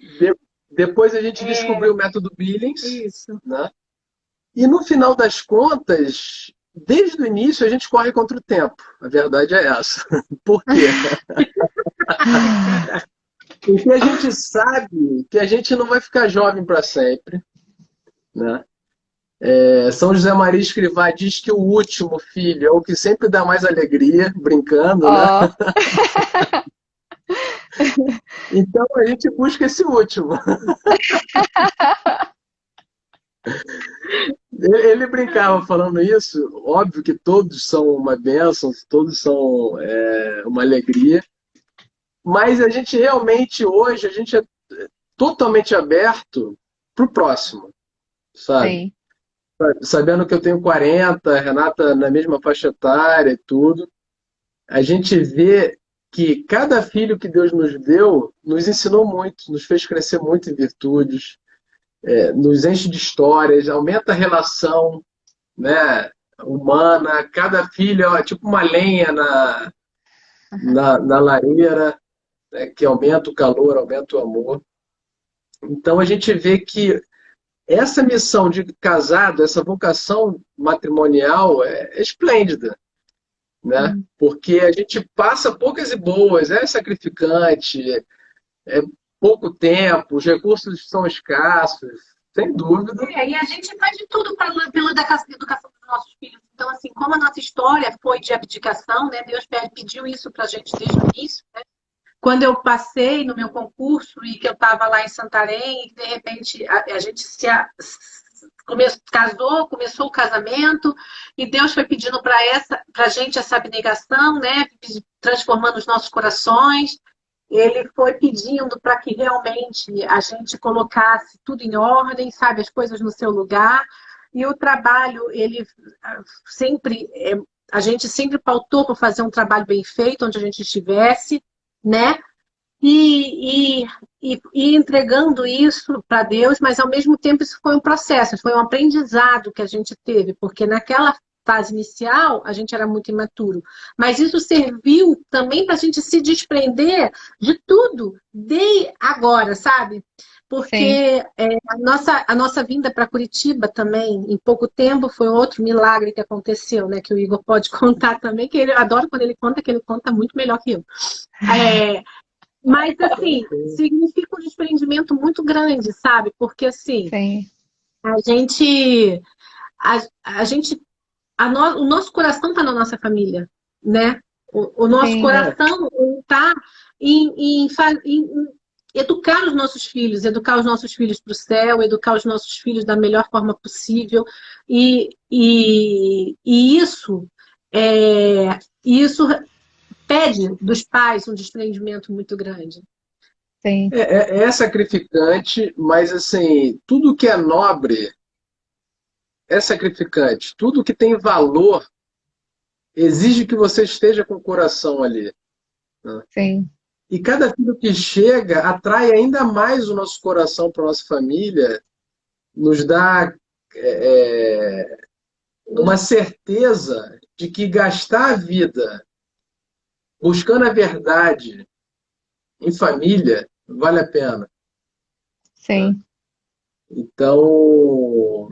Depois a gente descobriu o método Billings. Isso. Né? E no final das contas, desde o início a gente corre contra o tempo. A verdade é essa. Por quê? Porque a gente sabe que a gente não vai ficar jovem para sempre. Né? São José Maria Escrivá diz que o último filho é o que sempre dá mais alegria, brincando, né? Então a gente busca esse último. Ele brincava falando isso, óbvio que todos são uma bênção, todos são uma alegria, mas a gente realmente hoje, a gente é totalmente aberto para o próximo, sabe? Sim. Sabendo que eu tenho 40, a Renata na mesma faixa etária e tudo, a gente vê que cada filho que Deus nos deu nos ensinou muito, nos fez crescer muito em virtudes, nos enche de histórias, aumenta a relação, né, humana. Cada filho é tipo uma lenha na lareira, né, que aumenta o calor, aumenta o amor. Então a gente vê que essa missão de casado, essa vocação matrimonial é esplêndida, né? Porque a gente passa poucas e boas, é sacrificante, é pouco tempo, os recursos são escassos, sem dúvida. E a gente faz de tudo pela educação dos nossos filhos. Então, assim, como a nossa história foi de abdicação, né? Deus pediu isso pra gente desde o início, né? Quando eu passei no meu concurso e que eu estava lá em Santarém, e de repente a gente casou, começou o casamento, e Deus foi pedindo para a gente essa abnegação, né? Transformando os nossos corações. Ele foi pedindo para que realmente a gente colocasse tudo em ordem, sabe, as coisas no seu lugar. E o trabalho, ele sempre, a gente sempre pautou para fazer um trabalho bem feito, onde a gente estivesse, né? E entregando isso para Deus, mas ao mesmo tempo isso foi um processo, foi um aprendizado que a gente teve, porque naquela fase inicial a gente era muito imaturo, mas isso serviu também para a gente se desprender de tudo de agora, sabe? Porque a nossa vinda para Curitiba também, em pouco tempo, foi outro milagre que aconteceu, né? Que o Igor pode contar também, que ele adora quando ele conta, que ele conta muito melhor que eu. Mas, assim, significa um desprendimento muito grande, sabe? Porque, assim, a gente... o nosso coração está na nossa família, né? O nosso coração está em educar os nossos filhos para o céu, educar os nossos filhos da melhor forma possível. E isso pede dos pais um desprendimento muito grande. Sim, É sacrificante, mas assim, tudo que é nobre é sacrificante. Tudo que tem valor exige que você esteja com o coração ali, né? sim. E cada filho que chega atrai ainda mais o nosso coração para a nossa família, nos dá uma certeza de que gastar a vida buscando a verdade em família vale a pena, né? Sim. Então,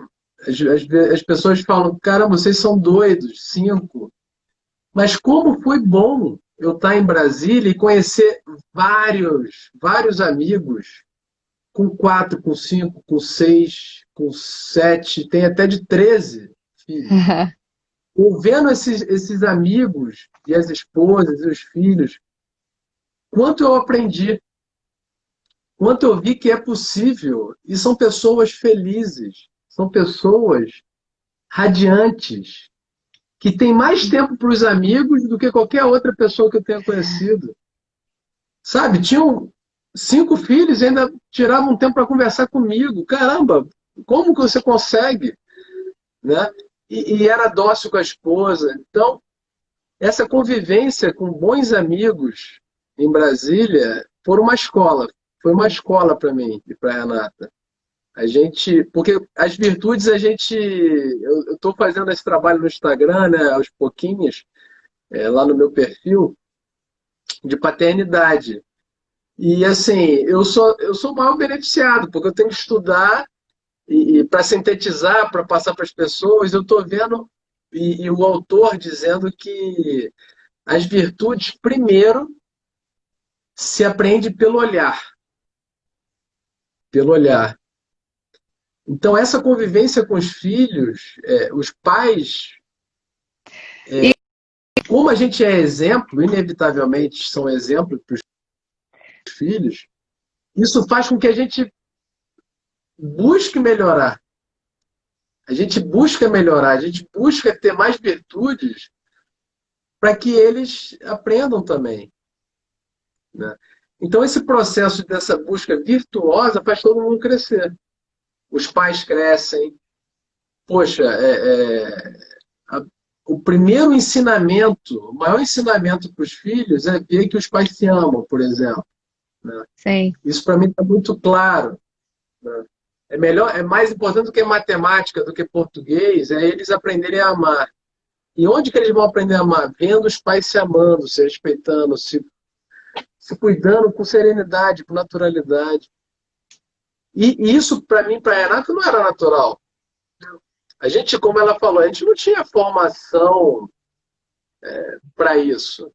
as pessoas falam, caramba, vocês são doidos, 5. Mas como foi bom eu estar em Brasília e conhecer vários amigos com 4, com 5, com 6, com 7, tem até de 13 filhos. Eu vendo esses amigos e as esposas e os filhos, quanto eu aprendi, quanto eu vi que é possível. E são pessoas felizes, são pessoas radiantes, que têm mais tempo para os amigos do que qualquer outra pessoa que eu tenha conhecido. Sabe, tinham 5 filhos e ainda tiravam um tempo para conversar comigo. Caramba, como que você consegue? Né? E era dócil com a esposa. Então, essa convivência com bons amigos em Brasília foi uma escola para mim e para a Renata. A gente, porque as virtudes eu estou fazendo esse trabalho no Instagram, né, aos pouquinhos, lá no meu perfil de paternidade. E assim, eu sou o maior beneficiado, porque eu tenho que estudar e para sintetizar, para passar para as pessoas, eu estou vendo e o autor dizendo que as virtudes primeiro se aprende pelo olhar, pelo olhar. Então essa convivência com os filhos, os pais, E como a gente é exemplo, inevitavelmente são exemplos para os filhos, isso faz com que a gente busque melhorar. A gente busca melhorar, a gente busca ter mais virtudes para que eles aprendam também, né? Então, esse processo dessa busca virtuosa faz todo mundo crescer. Os pais crescem. Poxa, a- o primeiro ensinamento, o maior ensinamento para os filhos é ver que os pais se amam, por exemplo, né? sim, Isso para mim está muito claro, né? É mais importante do que matemática, do que português, é eles aprenderem a amar. E onde que eles vão aprender a amar? Vendo os pais se amando, se respeitando, se cuidando com serenidade, com naturalidade. E isso, para mim, para a Renata, não era natural. A gente, como ela falou, a gente não tinha formação para isso.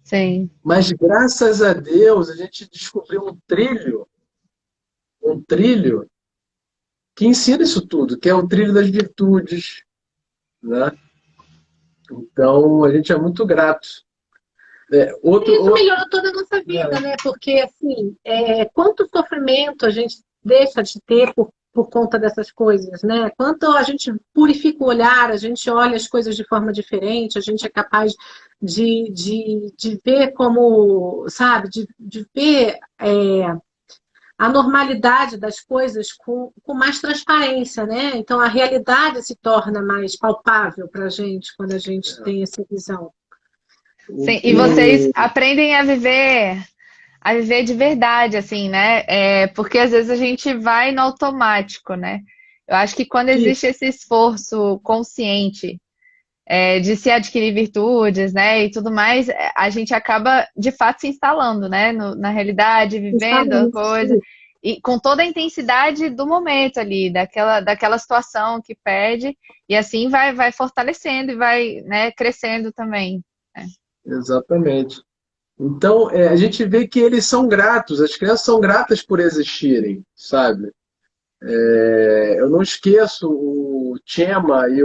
sim. Mas, graças a Deus, a gente descobriu um trilho que ensina isso tudo, que é o trilho das virtudes, né? Então, a gente é muito grato. Isso melhorou toda a nossa vida, né? Porque, assim, quanto sofrimento a gente deixa de ter por conta dessas coisas, né? Quanto a gente purifica o olhar, a gente olha as coisas de forma diferente, a gente é capaz de ver como, sabe, de ver a normalidade das coisas com mais transparência, né? Então, a realidade se torna mais palpável para a gente quando a gente tem essa visão. Sim, e vocês aprendem a viver de verdade, assim, né? Porque às vezes a gente vai no automático, né? Eu acho que quando existe esse esforço consciente, de se adquirir virtudes, né, e tudo mais, a gente acaba de fato se instalando, né, na realidade, vivendo a coisa, e com toda a intensidade do momento ali, daquela situação que pede, e assim vai fortalecendo e vai, né, crescendo também, né? Exatamente. Então, a gente vê que eles são gratos, as crianças são gratas por existirem, sabe? Eu não esqueço o Chema e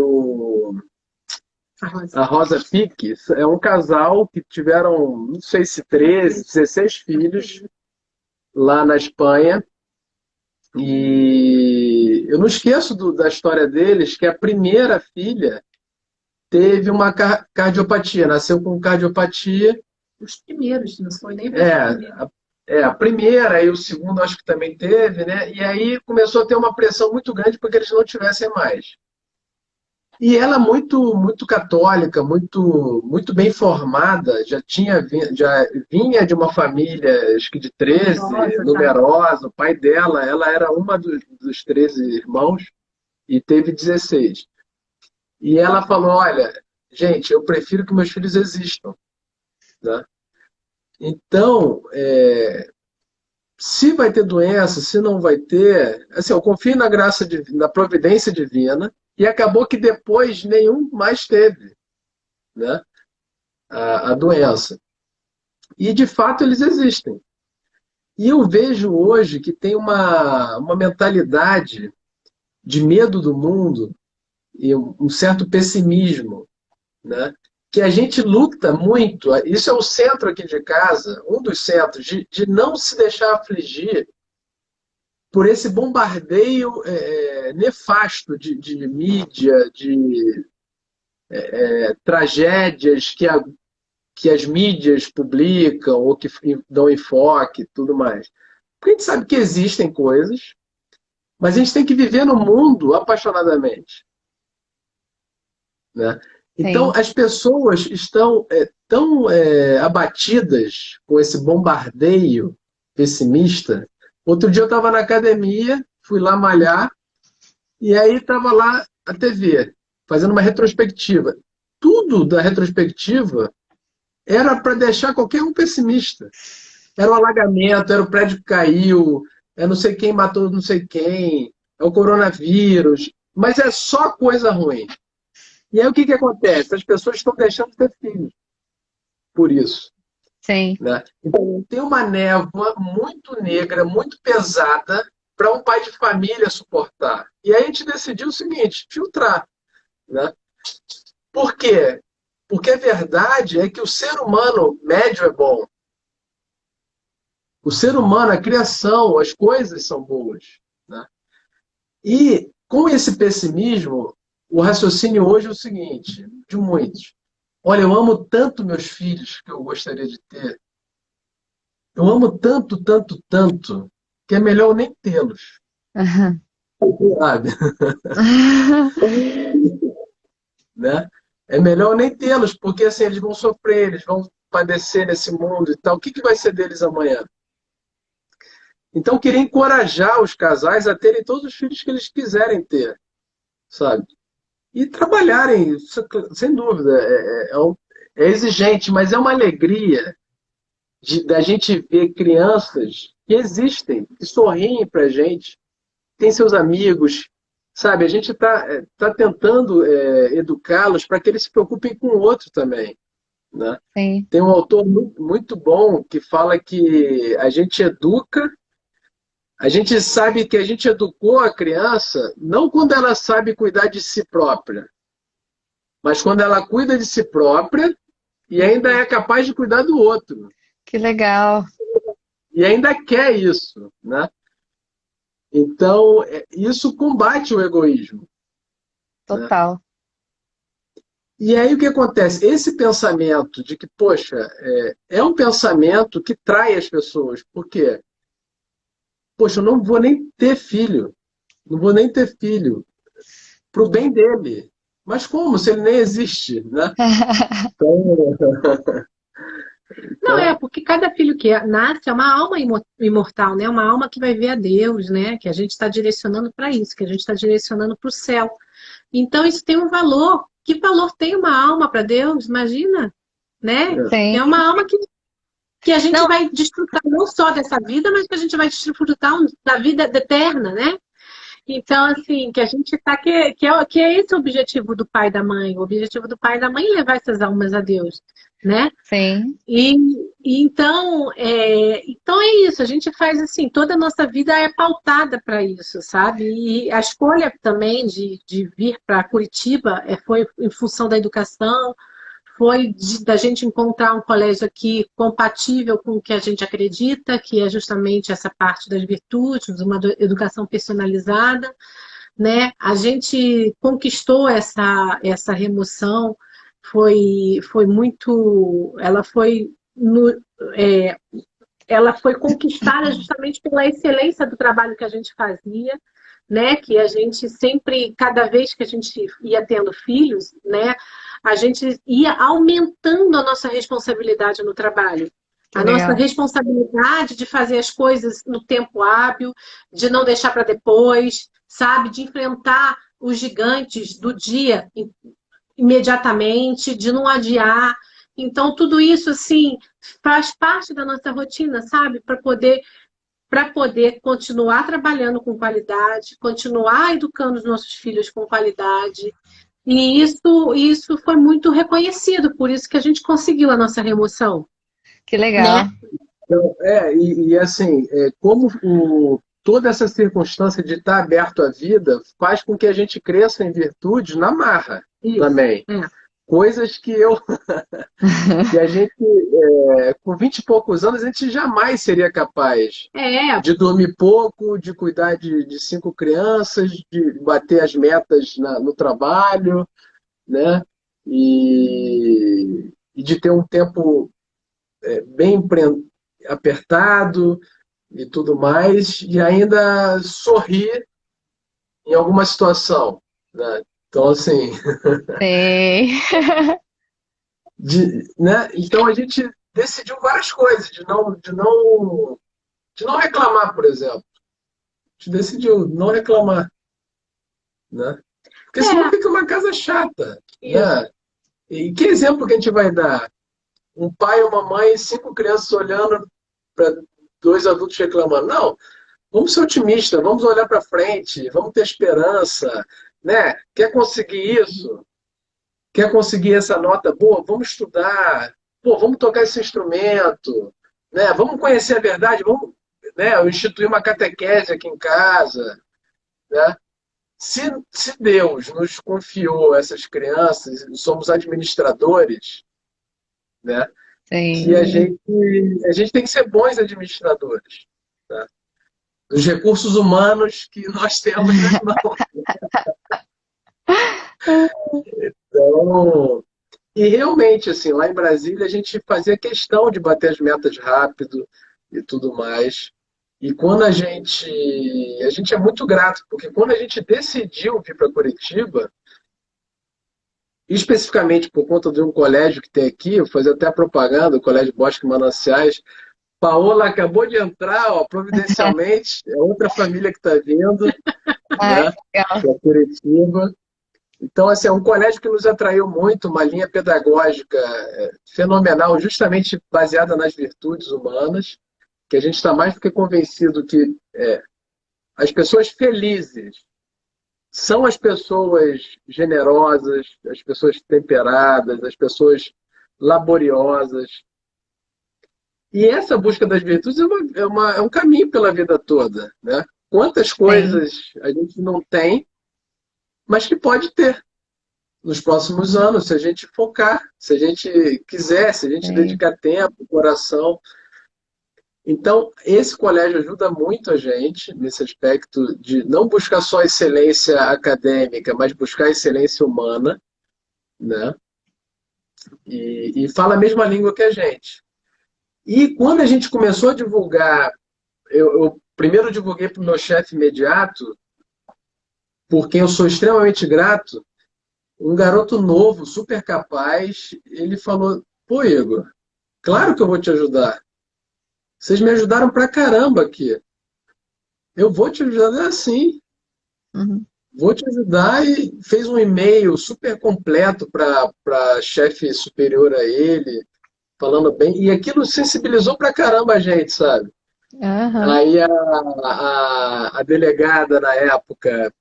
a Rosa Pique. É um casal que tiveram, não sei se 13, 16 filhos lá na Espanha. E eu não esqueço da história deles, que a primeira filha teve uma cardiopatia, nasceu com cardiopatia. Os primeiros, não foi nem a primeira e o segundo acho que também teve, né? E aí começou a ter uma pressão muito grande para que eles não tivessem mais. E ela muito católica, muito bem formada, já vinha de uma família, acho que de 13, Nossa, tá. numerosa. O pai dela, ela era uma dos 13 irmãos e teve 16. E ela falou, olha, gente, eu prefiro que meus filhos existam, né? Então, se vai ter doença, se não vai ter, assim, eu confio na graça, na providência divina, e acabou que depois nenhum mais teve, né, a doença. E de fato eles existem. E eu vejo hoje que tem uma mentalidade de medo do mundo e um certo pessimismo, né? Que a gente luta muito, isso é o centro aqui de casa, um dos centros, de não se deixar afligir por esse bombardeio nefasto de mídia, de tragédias que as mídias publicam ou que dão enfoque e tudo mais. Porque a gente sabe que existem coisas, mas a gente tem que viver no mundo apaixonadamente, né? Então, Sim. as pessoas estão tão abatidas com esse bombardeio pessimista. Outro dia eu estava na academia, fui lá malhar, e aí estava lá a TV, fazendo uma retrospectiva. Tudo da retrospectiva era para deixar qualquer um pessimista. Era o alagamento, era o prédio que caiu, é não sei quem matou não sei quem, é o coronavírus, mas é só coisa ruim. E aí o que acontece? As pessoas estão deixando de ter filhos por isso, Sim. né? Então tem uma névoa muito negra, muito pesada para um pai de família suportar. E aí a gente decidiu o seguinte, filtrar, né? Por quê? Porque a verdade é que o ser humano médio é bom. O ser humano, a criação, as coisas são boas, né? E com esse pessimismo, o raciocínio hoje é o seguinte, de muitos. Olha, eu amo tanto meus filhos que eu gostaria de ter. Eu amo tanto, tanto, tanto, que é melhor eu nem tê-los. Sabe? Né? É melhor eu nem tê-los, porque assim, eles vão sofrer, eles vão padecer nesse mundo e tal. O que vai ser deles amanhã? Então, eu queria encorajar os casais a terem todos os filhos que eles quiserem ter, sabe? E trabalharem, sem dúvida, é exigente, mas é uma alegria da gente ver crianças que existem, que sorriem para a gente, tem seus amigos, sabe? A gente tá tentando educá-los para que eles se preocupem com o outro também, né? Sim. Tem um autor muito bom que fala que a gente sabe que a gente educou a criança não quando ela sabe cuidar de si própria, mas quando ela cuida de si própria e ainda é capaz de cuidar do outro. Que legal. E ainda quer isso, né? Então, isso combate o egoísmo, né? Total. E aí o que acontece? Esse pensamento de que, poxa, é um pensamento que trai as pessoas. Por quê? Poxa, eu não vou nem ter filho. Não vou nem ter filho. Para o bem dele. Mas como? Se ele nem existe, né? Então, Não, então, porque cada filho que nasce é uma alma imortal, né? Uma alma que vai ver a Deus, né? Que a gente está direcionando para isso, que a gente está direcionando para o céu. Então, isso tem um valor. Que valor tem uma alma para Deus? Imagina, né? Sim. É uma alma que a gente Não, vai desfrutar não só dessa vida, mas que a gente vai desfrutar da vida eterna, né? Então, assim, que a gente tá. Que é esse o objetivo do pai e da mãe. O objetivo do pai e da mãe é levar essas almas a Deus, né? sim. Então é isso, a gente faz assim, toda a nossa vida é pautada para isso, sabe? E a escolha também de vir para Curitiba foi em função da educação, da gente encontrar um colégio aqui compatível com o que a gente acredita, que é justamente essa parte das virtudes, uma educação personalizada, né? A gente conquistou essa remoção, foi muito, ela foi ela foi conquistada justamente pela excelência do trabalho que a gente fazia, né? Que a gente sempre, cada vez que a gente ia tendo filhos, né? A gente ia aumentando a nossa responsabilidade no trabalho. Que A nossa legal. responsabilidade de fazer as coisas no tempo hábil, de não deixar para depois, sabe? De enfrentar os gigantes do dia imediatamente, de não adiar. Então, tudo isso, assim, faz parte da nossa rotina, sabe? Para poder continuar trabalhando com qualidade, continuar educando os nossos filhos com qualidade. E isso foi muito reconhecido, por isso que a gente conseguiu a nossa remoção, Que né? legal. Então, assim, como toda essa circunstância de estar aberto à vida faz com que a gente cresça em virtudes na marra Isso. também. É. Coisas que a gente, com 20 e poucos anos, a gente jamais seria capaz É, de dormir pouco, de cuidar de 5 crianças, de bater as metas no trabalho, né? E de ter um tempo bem apertado e tudo mais, e ainda sorrir em alguma situação, né? Então, assim, Sim. né? Então a gente decidiu várias coisas, de não reclamar, por exemplo. A gente decidiu não reclamar, né? Porque senão é, fica uma casa chata, isso. né? E que exemplo que a gente vai dar? Um pai, uma mãe, 5 crianças olhando para 2 adultos reclamando. Não, vamos ser otimistas, vamos olhar para frente, vamos ter esperança, né? Quer conseguir isso? Quer conseguir essa nota boa? Vamos estudar. Pô, vamos tocar esse instrumento, né? Vamos conhecer a verdade, vamos, né, instituir uma catequese aqui em casa, né? Se Deus nos confiou essas crianças, somos administradores, né? Que a Sim. gente, a gente tem que ser bons administradores, tá? Dos recursos humanos que nós temos nas mãos. Então, e realmente, assim, lá em Brasília a gente fazia questão de bater as metas rápido e tudo mais. E quando a gente é muito grato, porque quando a gente decidiu vir para Curitiba, especificamente por conta de um colégio que tem aqui, eu vou fazer até a propaganda, o Colégio Bosque Mananciais, Paola acabou de entrar, ó, providencialmente, é outra família que está vindo, Ai, né, que legal. para Curitiba. Então, assim, é um colégio que nos atraiu muito, uma linha pedagógica fenomenal, justamente baseada nas virtudes humanas, que a gente está mais do que convencido que as pessoas felizes são as pessoas generosas, as pessoas temperadas, as pessoas laboriosas. E essa busca das virtudes é um caminho pela vida toda, né? Quantas Sim. coisas a gente não tem, mas que pode ter nos próximos anos, se a gente focar, se a gente quiser, se a gente Sim. dedicar tempo, coração. Então, esse colégio ajuda muito a gente nesse aspecto de não buscar só excelência acadêmica, mas buscar excelência humana, né? E fala a mesma língua que a gente. E quando a gente começou a divulgar, eu primeiro divulguei para o meu chefe imediato, por quem eu sou extremamente grato, um garoto novo, super capaz, ele falou: pô, Igor, claro que eu vou te ajudar. Vocês me ajudaram pra caramba aqui. Eu vou te ajudar assim. Uhum. Vou te ajudar, e fez um e-mail super completo para chefe superior a ele, falando bem. E aquilo sensibilizou pra caramba a gente, sabe? Aham. Aí a delegada na época,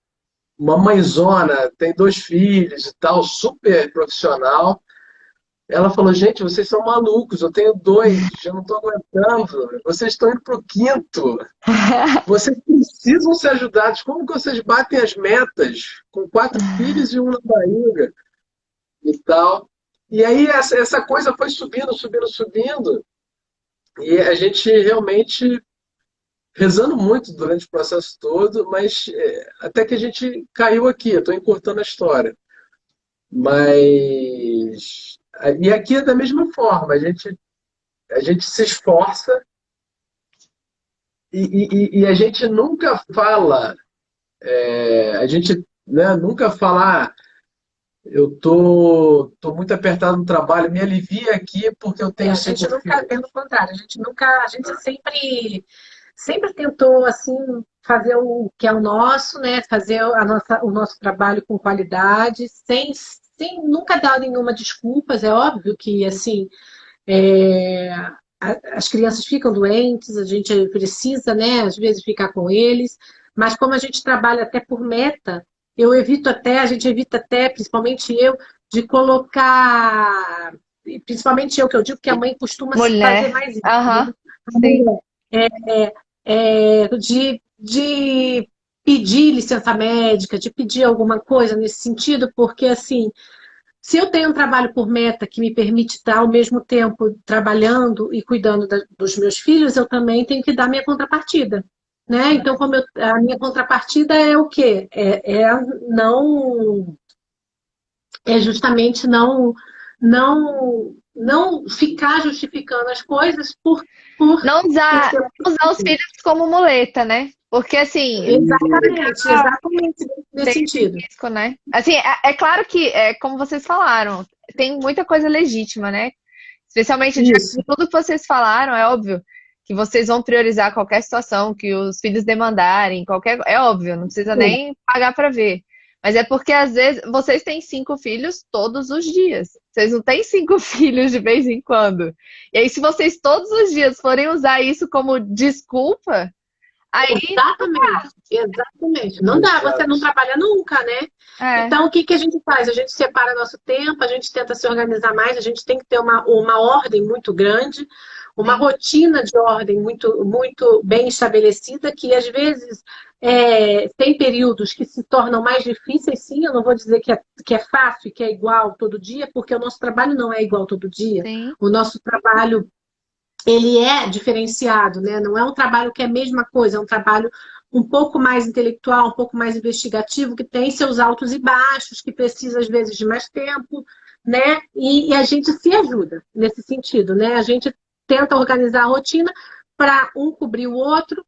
uma mãezona, tem 2 filhos e tal, super profissional. Ela falou: gente, vocês são malucos, eu tenho 2, eu não estou aguentando, vocês estão indo para o quinto, vocês precisam ser ajudados, como que vocês batem as metas com 4 filhos e um na barriga e tal. E aí essa coisa foi subindo, subindo, subindo, e a gente realmente rezando muito durante o processo todo, mas até que a gente caiu aqui, eu estou encurtando a história. Mas. E aqui é da mesma forma, a gente se esforça, e a gente nunca fala, a gente, né, nunca fala, eu tô muito apertado no trabalho, me alivia aqui porque eu tenho A gente cinco nunca, filhos. pelo contrário, a gente sempre tentou assim fazer o que é o nosso, né? Fazer o nosso trabalho com qualidade, sem nunca dar nenhuma desculpas. É óbvio que assim é, as crianças ficam doentes, a gente precisa, né? Às vezes ficar com eles, mas como a gente trabalha até por meta, a gente evita até, principalmente eu, de colocar, principalmente eu que eu digo que a mãe costuma fazer Mulher. mais isso, Aham, né? sim. De pedir licença médica, de pedir alguma coisa nesse sentido, porque assim, se eu tenho um trabalho por meta que me permite estar ao mesmo tempo trabalhando e cuidando dos meus filhos, eu também tenho que dar minha contrapartida, né? Então, a minha contrapartida é o quê? Não é justamente não ficar justificando as coisas por ser Não usar os filhos como muleta, né? Porque assim, exatamente nesse tem sentido. risco, né? Assim, é claro que, como vocês falaram, tem muita coisa legítima, né? Especialmente diante Isso. de tudo que vocês falaram, é óbvio que vocês vão priorizar qualquer situação que os filhos demandarem, é óbvio, não precisa nem pagar para ver. Mas é porque às vezes vocês têm 5 filhos todos os dias. Vocês não têm 5 filhos de vez em quando. E aí, se vocês todos os dias forem usar isso como desculpa, aí Exatamente. Não dá, você não trabalha nunca, né? é, Então, o que que a gente faz? A gente separa nosso tempo, a gente tenta se organizar mais, a gente tem que ter uma ordem muito grande, uma sim, rotina de ordem muito bem estabelecida, que às vezes tem períodos que se tornam mais difíceis, sim. Eu não vou dizer que é fácil, que é igual todo dia, porque o nosso trabalho não é igual todo dia. sim, O nosso trabalho ele é diferenciado, né? Não é um trabalho que é a mesma coisa, é um trabalho um pouco mais intelectual, um pouco mais investigativo, que tem seus altos e baixos, que precisa às vezes de mais tempo, né? E a gente se ajuda nesse sentido, né? A gente tenta organizar a rotina para um cobrir o outro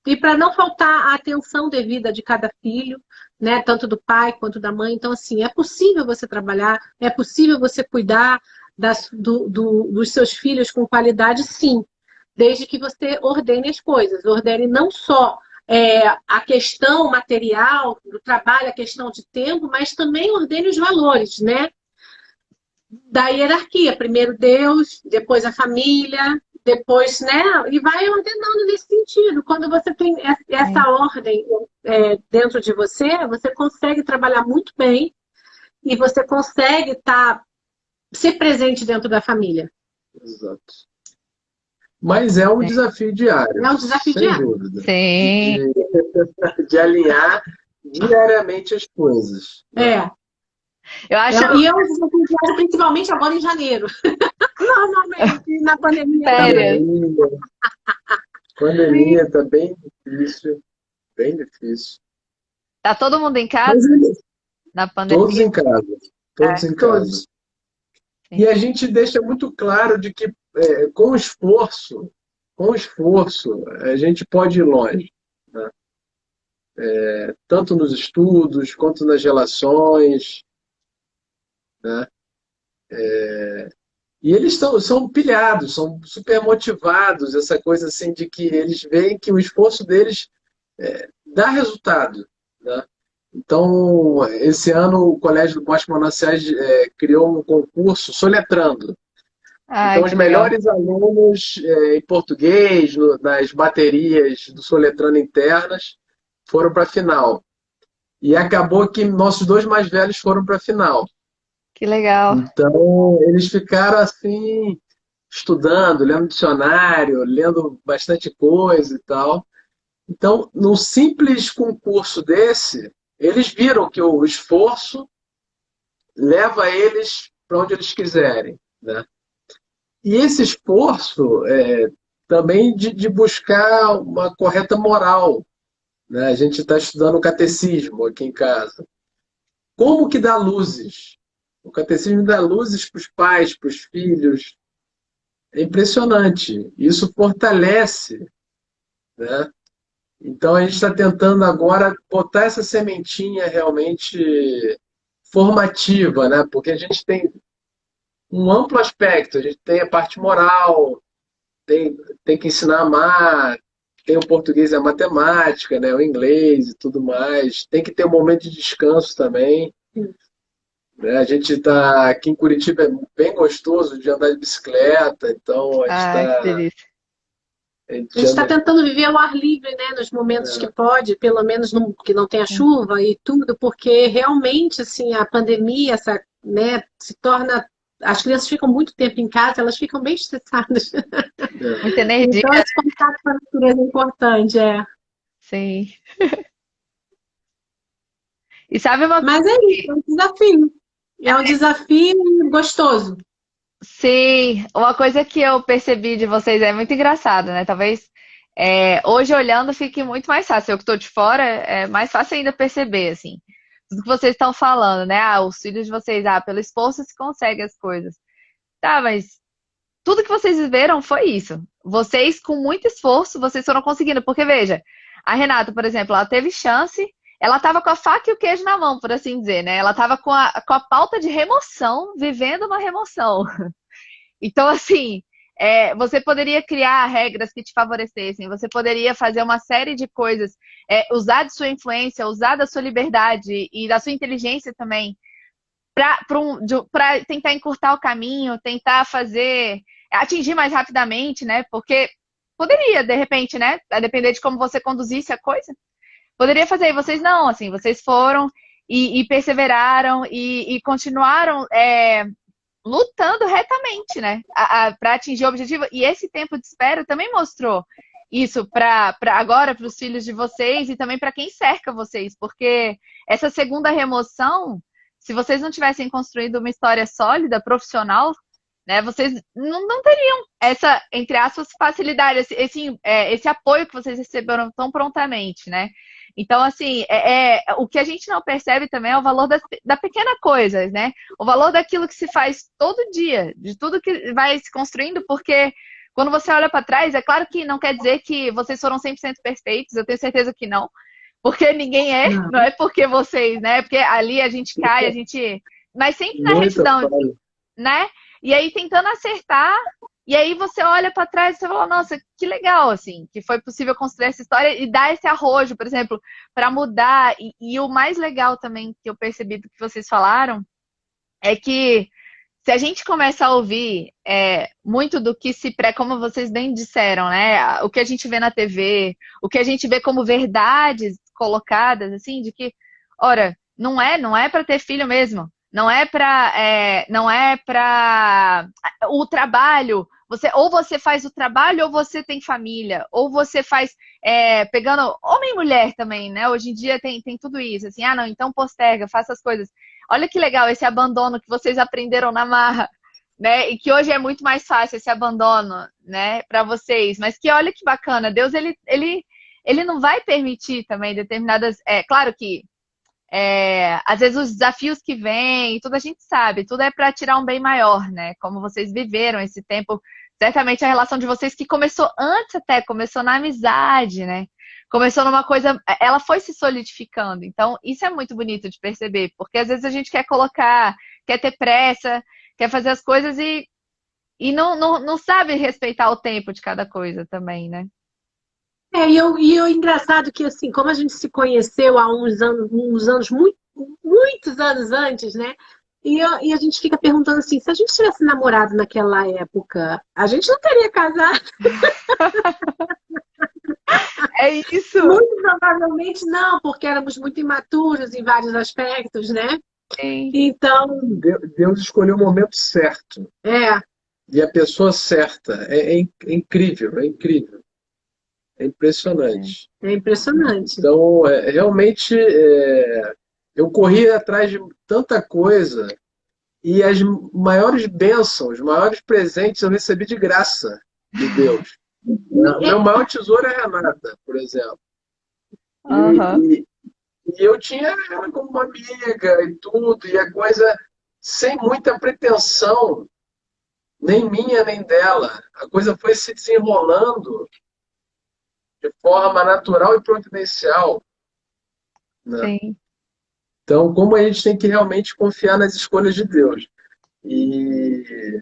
e para não faltar a atenção devida de cada filho, né? Tanto do pai quanto da mãe. Então, assim, é possível você trabalhar, é possível você cuidar dos seus filhos com qualidade, sim, desde que você ordene as coisas. Ordene não só a questão material do trabalho, a questão de tempo, mas também ordene os valores, né? Da hierarquia. Primeiro Deus, depois a família, depois, né? E vai ordenando nesse sentido. Quando você tem essa sim. ordem dentro de você, você consegue trabalhar muito bem e você consegue ser presente dentro da família. Exato. Mas é um desafio diário, É um desafio sem diário. dúvida, Sim. de alinhar diariamente as coisas, né? É. Eu acho E é um desafio diário, principalmente agora em janeiro. Normalmente, na pandemia férias. também. Pandemia está bem difícil, bem difícil. Tá todo mundo em casa Mas na todos pandemia? em casa, todos em casa. Todos. E a gente deixa muito claro de que com esforço, a gente pode ir longe, né? Tanto nos estudos quanto nas relações, né? E eles são pilhados, são super motivados, essa coisa assim de que eles veem que o esforço deles dá resultado, né? Então, esse ano o Colégio do Bosque Mananciais criou um concurso soletrando. Ai, Então, os que legal. melhores alunos em português, nas baterias do soletrando internas, foram para a final. E acabou que nossos dois mais velhos foram para a final. Que legal. Então, eles ficaram assim, estudando, lendo dicionário, lendo bastante coisa e tal. Então, num simples concurso desse, eles viram que o esforço leva eles para onde eles quiserem, né? E esse esforço também de buscar uma correta moral, né? A gente está estudando o catecismo aqui em casa. Como que dá luzes? O catecismo dá luzes para os pais, para os filhos. É impressionante. Isso fortalece né? Então a gente está tentando agora botar essa sementinha realmente formativa, né? Porque a gente tem um amplo aspecto, a gente tem a parte moral, tem, tem que ensinar a amar, tem o português e a matemática, né? O inglês e tudo mais. Tem que ter um momento de descanso também, né? A gente está aqui em Curitiba é bem gostoso de andar de bicicleta, então a gente Ah, que está delícia. a A gente gente está anda, tentando viver ao ar livre, né, nos momentos que pode, pelo menos que não tenha chuva e tudo, porque realmente assim a pandemia, essa, né, se torna as crianças ficam muito tempo em casa, elas ficam bem estressadas. né? Muita energia, Então esse contato com a natureza é importante, é. sim. E sabe uma coisa? Mas é isso, é um desafio. É um desafio gostoso. Sim, uma coisa que eu percebi de vocês é muito engraçado, né? Talvez hoje olhando fique muito mais fácil. Eu que estou de fora, é mais fácil ainda perceber, assim, tudo que vocês estão falando, né? Ah, os filhos de vocês, pelo esforço se consegue as coisas. Tá, mas tudo que vocês viveram foi isso. Vocês, com muito esforço, vocês foram conseguindo. Porque, veja, a Renata, por exemplo, ela teve chance, ela estava com a faca e o queijo na mão, por assim dizer, né? Ela estava com a pauta de remoção, vivendo uma remoção. Então, assim, você poderia criar regras que te favorecessem, você poderia fazer uma série de coisas, usar de sua influência, usar da sua liberdade e da sua inteligência também, para tentar encurtar o caminho, tentar fazer, atingir mais rapidamente, né? Porque poderia, de repente, né? A depender de como você conduzisse a coisa, poderia fazer. E vocês não, assim, vocês foram e perseveraram e continuaram lutando retamente, né, para atingir o objetivo. E esse tempo de espera também mostrou isso para agora, para os filhos de vocês e também para quem cerca vocês, porque essa segunda remoção, se vocês não tivessem construído uma história sólida, profissional, né, vocês não teriam essa, entre aspas, facilidade, esse apoio que vocês receberam tão prontamente, né? Então, assim, o que a gente não percebe também é o valor da pequena coisa, né? O valor daquilo que se faz todo dia, de tudo que vai se construindo, porque quando você olha para trás, é claro que não quer dizer que vocês foram 100% perfeitos, eu tenho certeza que não, porque ninguém não Não. é porque vocês, né? Porque ali a gente cai, a gente. Mas sempre na Muita retidão, falha. né? E aí tentando acertar, e aí você olha para trás e você fala, nossa, que legal, assim, que foi possível construir essa história e dar esse arrojo, por exemplo, para mudar. E o mais legal também que eu percebi do que vocês falaram é que se a gente começa a ouvir muito do que como vocês bem disseram, né? O que a gente vê na TV, o que a gente vê como verdades colocadas, assim, de que, ora, não é para ter filho mesmo. Não é para o trabalho. Ou você faz o trabalho ou você tem família, ou você faz pegando homem e mulher também, né? Hoje em dia tem tudo isso, assim, não, então posterga, faça as coisas. Olha que legal esse abandono que vocês aprenderam na marra, né? E que hoje é muito mais fácil esse abandono, né, para vocês. Mas que olha que bacana, Deus ele não vai permitir também determinadas. Claro que às vezes os desafios que vêm, tudo a gente sabe, tudo é para tirar um bem maior, né? Como vocês viveram esse tempo, certamente a relação de vocês que começou antes até, começou na amizade, né? Começou numa coisa, ela foi se solidificando. Então, isso é muito bonito de perceber, porque às vezes a gente quer colocar, quer ter pressa, quer fazer as coisas e não sabe respeitar o tempo de cada coisa também, né? E o engraçado que, assim, como a gente se conheceu há uns anos muitos anos antes, né? E a gente fica perguntando assim, se a gente tivesse namorado naquela época, a gente não teria casado? É isso. Muito provavelmente não, porque éramos muito imaturos em vários aspectos, né? Sim. Então, Deus escolheu o momento certo é, e a pessoa certa. É incrível, é incrível. É impressionante. é impressionante. Então, realmente, eu corri atrás de tanta coisa e as maiores bênçãos, os maiores presentes eu recebi de graça de Deus. Meu maior tesouro é a Renata, por exemplo. Aham. E eu tinha ela como uma amiga e tudo, e a coisa sem muita pretensão, nem minha nem dela. A coisa foi se desenrolando de de forma natural e providencial, né? Sim. Então, como a gente tem que realmente confiar nas escolhas de Deus e,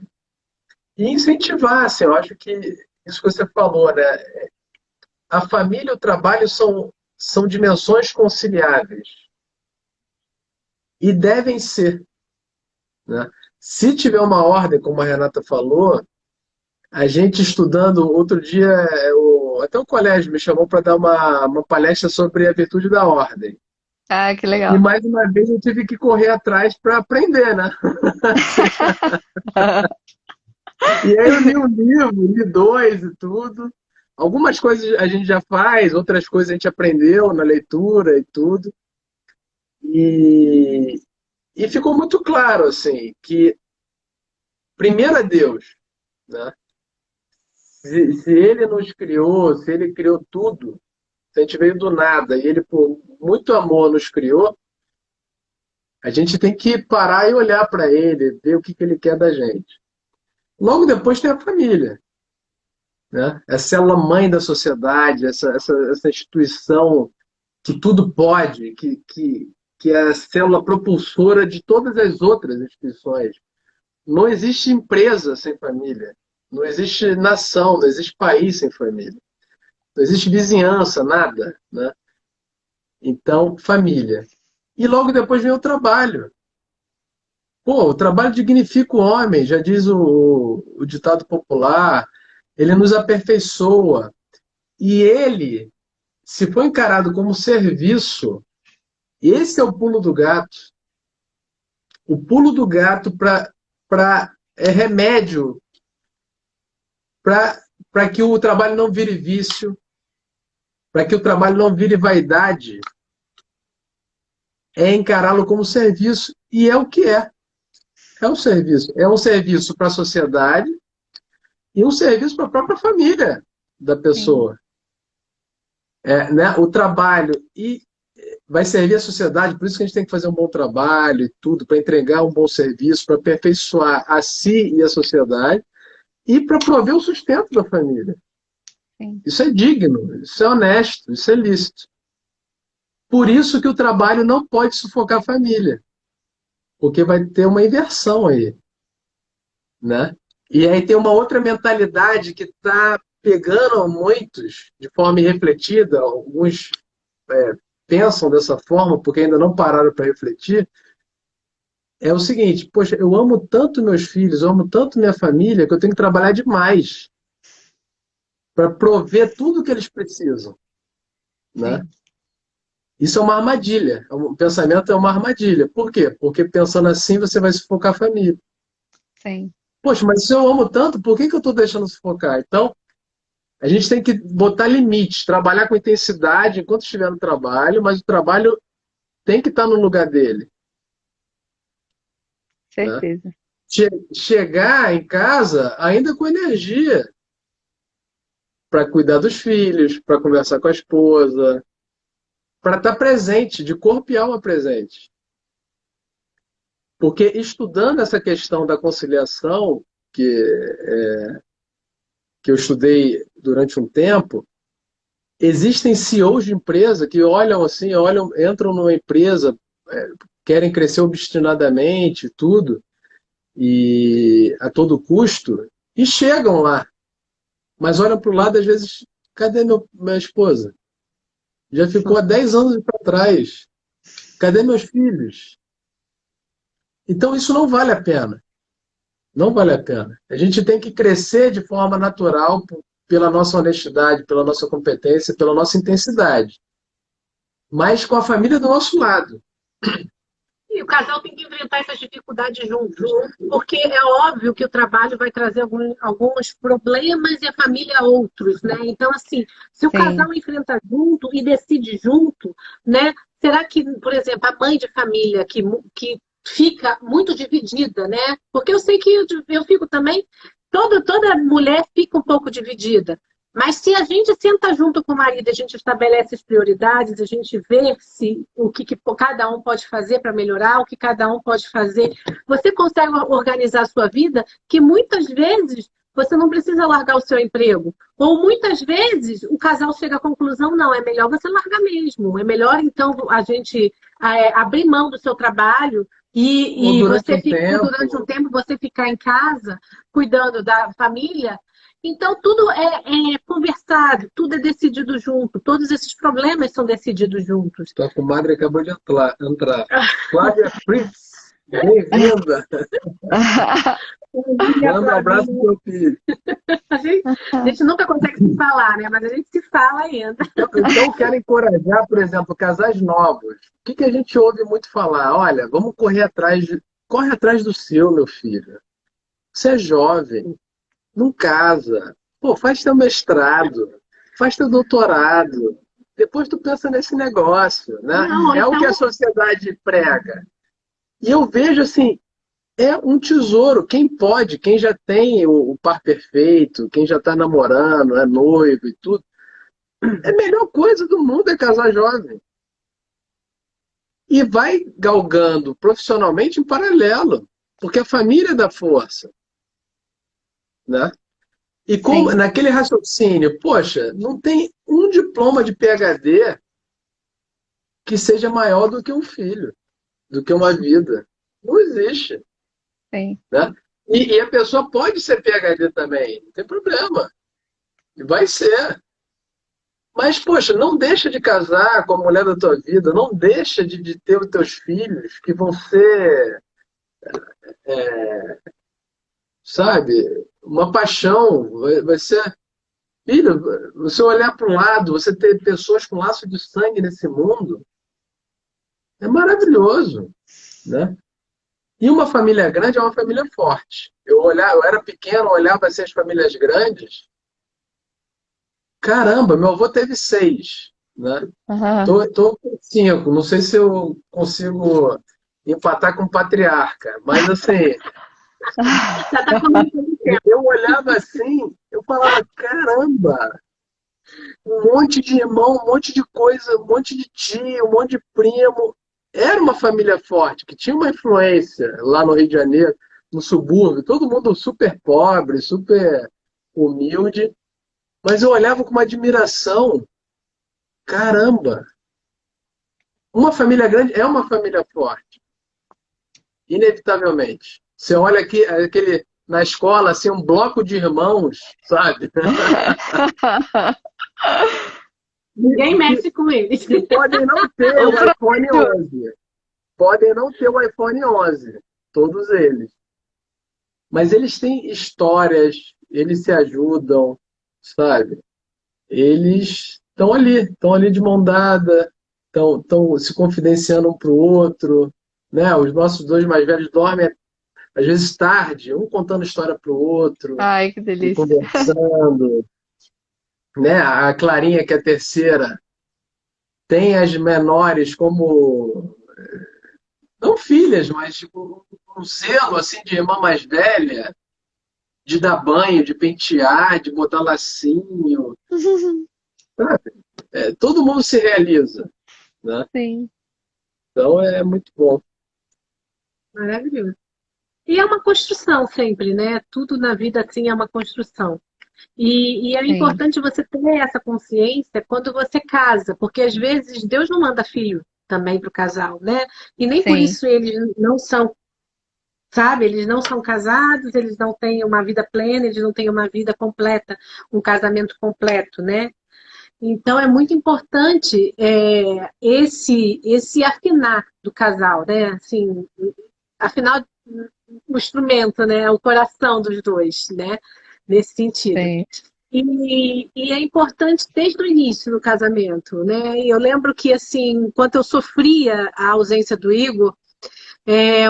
e incentivar, assim, eu acho que isso que você falou, né? A família e o trabalho são dimensões conciliáveis e devem ser, né? Se tiver uma ordem, como a Renata falou, a gente estudando, outro dia, até o colégio me chamou para dar uma palestra sobre a virtude da ordem. Ah, que E legal. mais uma vez eu tive que correr atrás para aprender, né? E aí eu li um livro, li dois e tudo. Algumas coisas a gente já faz, outras coisas a gente aprendeu na leitura e tudo. E, e ficou muito claro, assim, que primeiro é Deus, né? Se ele nos criou, se ele criou tudo, se a gente veio do nada e ele, por muito amor, nos criou, a gente tem que parar e olhar para ele, ver o que ele quer da gente. Logo depois tem a família, né? É a célula mãe da sociedade, essa instituição que tudo pode, que é a célula propulsora de todas as outras instituições. Não existe empresa sem família. Não existe nação, não existe país sem família. Não existe vizinhança, nada, né? Então, família. E logo depois vem o trabalho. Pô, o trabalho dignifica o homem, já diz o ditado popular. Ele nos aperfeiçoa. E ele, se for encarado como serviço, esse é o pulo do gato. O pulo do gato é remédio para que o trabalho não vire vício, para que o trabalho não vire vaidade, é encará-lo como serviço. E é o que é. É um serviço. É um serviço para a sociedade e um serviço para a própria família da Sim, pessoa. Né? O trabalho vai servir à sociedade, por isso que a gente tem que fazer um bom trabalho e tudo, para entregar um bom serviço, para aperfeiçoar a si e a sociedade e para prover o sustento da família. sim. Isso é digno, isso é honesto, isso é lícito. Por isso que o trabalho não pode sufocar a família, porque vai ter uma inversão aí, né? E aí tem uma outra mentalidade que está pegando a muitos de forma irrefletida, alguns pensam dessa forma porque ainda não pararam para refletir, é o seguinte: poxa, eu amo tanto meus filhos, eu amo tanto minha família, que eu tenho que trabalhar demais para prover tudo que eles precisam, né? Sim, Isso é uma armadilha. O pensamento é uma armadilha. Por quê? Porque pensando assim você vai sufocar a família. sim. Poxa, mas se eu amo tanto, por que eu estou deixando sufocar? Então, a gente tem que botar limites, trabalhar com intensidade enquanto estiver no trabalho, mas o trabalho tem que estar no lugar dele, né? Certeza. Chegar em casa ainda com energia para cuidar dos filhos, para conversar com a esposa, para estar presente, de corpo e alma presente. Porque estudando essa questão da conciliação, que eu estudei durante um tempo, existem CEOs de empresa que olham assim, entram numa empresa, querem crescer obstinadamente, tudo, e a todo custo, e chegam lá. Mas olham para o lado, às vezes, cadê minha esposa? Já ficou há 10 anos para trás. Cadê meus filhos? Então isso não vale a pena. Não vale a pena. A gente tem que crescer de forma natural pela nossa honestidade, pela nossa competência, pela nossa intensidade. Mas com a família do nosso lado. E o casal tem que enfrentar essas dificuldades juntos, porque é óbvio que o trabalho vai trazer alguns problemas e a família outros, né? Então, assim, se o Sim, casal enfrenta junto e decide junto, né? Será que, por exemplo, a mãe de família que fica muito dividida, né? Porque eu sei que eu fico também, toda mulher fica um pouco dividida. Mas se a gente senta junto com o marido, a gente estabelece as prioridades, a gente vê o que cada um pode fazer para melhorar, o que cada um pode fazer, você consegue organizar a sua vida, que muitas vezes você não precisa largar o seu emprego. Ou muitas vezes o casal chega à conclusão, não, é melhor você largar mesmo. É melhor, então, a gente abrir mão do seu trabalho Ou e durante você um tempo. durante um tempo você ficar em casa cuidando da família. Então, tudo é conversado, tudo é decidido junto. Todos esses problemas são decididos juntos. Tua comadre acabou de entrar. Flávia Fritz, bem-vinda. Manda um abraço pro teu filho. A gente nunca consegue se falar, né? Mas a gente se fala ainda. Então, eu quero encorajar, por exemplo, casais novos. O que a gente ouve muito falar? Olha, vamos corre atrás do seu, meu filho. Você é jovem, não casa. Pô, faz teu mestrado, faz teu doutorado. Depois tu pensa nesse negócio, né? Não, É o que a sociedade prega. E eu vejo assim, é um tesouro. Quem pode, quem já tem o par perfeito, quem já está namorando, é noivo e tudo, é a melhor coisa do mundo é casar jovem. E vai galgando profissionalmente em paralelo, porque a família dá força, né? E como, Sim. naquele raciocínio, poxa, não tem um diploma de PhD que seja maior do que um filho, do que uma vida. Não existe. Sim. Né? E a pessoa pode ser PhD também, não tem problema. Vai ser. Mas, poxa, não deixa de casar com a mulher da tua vida, não deixa de ter os teus filhos que vão ser, sabe, uma paixão. Vai ser. Filho, você olhar para um lado, você ter pessoas com laço de sangue nesse mundo, é maravilhoso, né? E uma família grande é uma família forte. Eu era pequeno, olhava assim as famílias grandes. Caramba, meu avô teve 6, né? Aham. Tô com 5. Não sei se eu consigo empatar com o patriarca, mas assim, Já tá comigo. eu olhava assim, eu falava, caramba, um monte de irmão, um monte de coisa, um monte de tio, um monte de primo. Era uma família forte, que tinha uma influência lá no Rio de Janeiro, no subúrbio, todo mundo super pobre, super humilde, mas eu olhava com uma admiração, caramba, uma família grande é uma família forte, inevitavelmente. Você olha aqui, na escola, assim, um bloco de irmãos, sabe? Ninguém mexe com eles. Que podem não ter o iPhone 11. Podem não ter o iPhone 11, todos eles. Mas eles têm histórias, eles se ajudam, sabe? Eles estão ali de mão dada, estão se confidenciando um para o outro, né? Os nossos 2 mais velhos dormem às vezes tarde, um contando história para o outro Ai, que e delícia. conversando, né? A Clarinha, que é a terceira, tem as menores como não filhas, mas tipo, um zelo assim de irmã mais velha, de dar banho, de pentear, de botar lacinho, sabe? Todo mundo se realiza, né? Sim, Então é muito bom. Maravilhoso. E é uma construção sempre, né? Tudo na vida assim é uma construção. E é sim, importante você ter essa consciência quando você casa, porque às vezes Deus não manda filho também para o casal, né? E nem por sim, isso eles não são, sabe? Eles não são casados, eles não têm uma vida plena, eles não têm uma vida completa, um casamento completo, né? Então é muito importante esse afinar do casal, né? Assim, afinal, o instrumento, né? O coração dos dois, né? Nesse sentido. sim. E é importante desde o início no casamento, né? E eu lembro que, assim, enquanto eu sofria a ausência do Igor,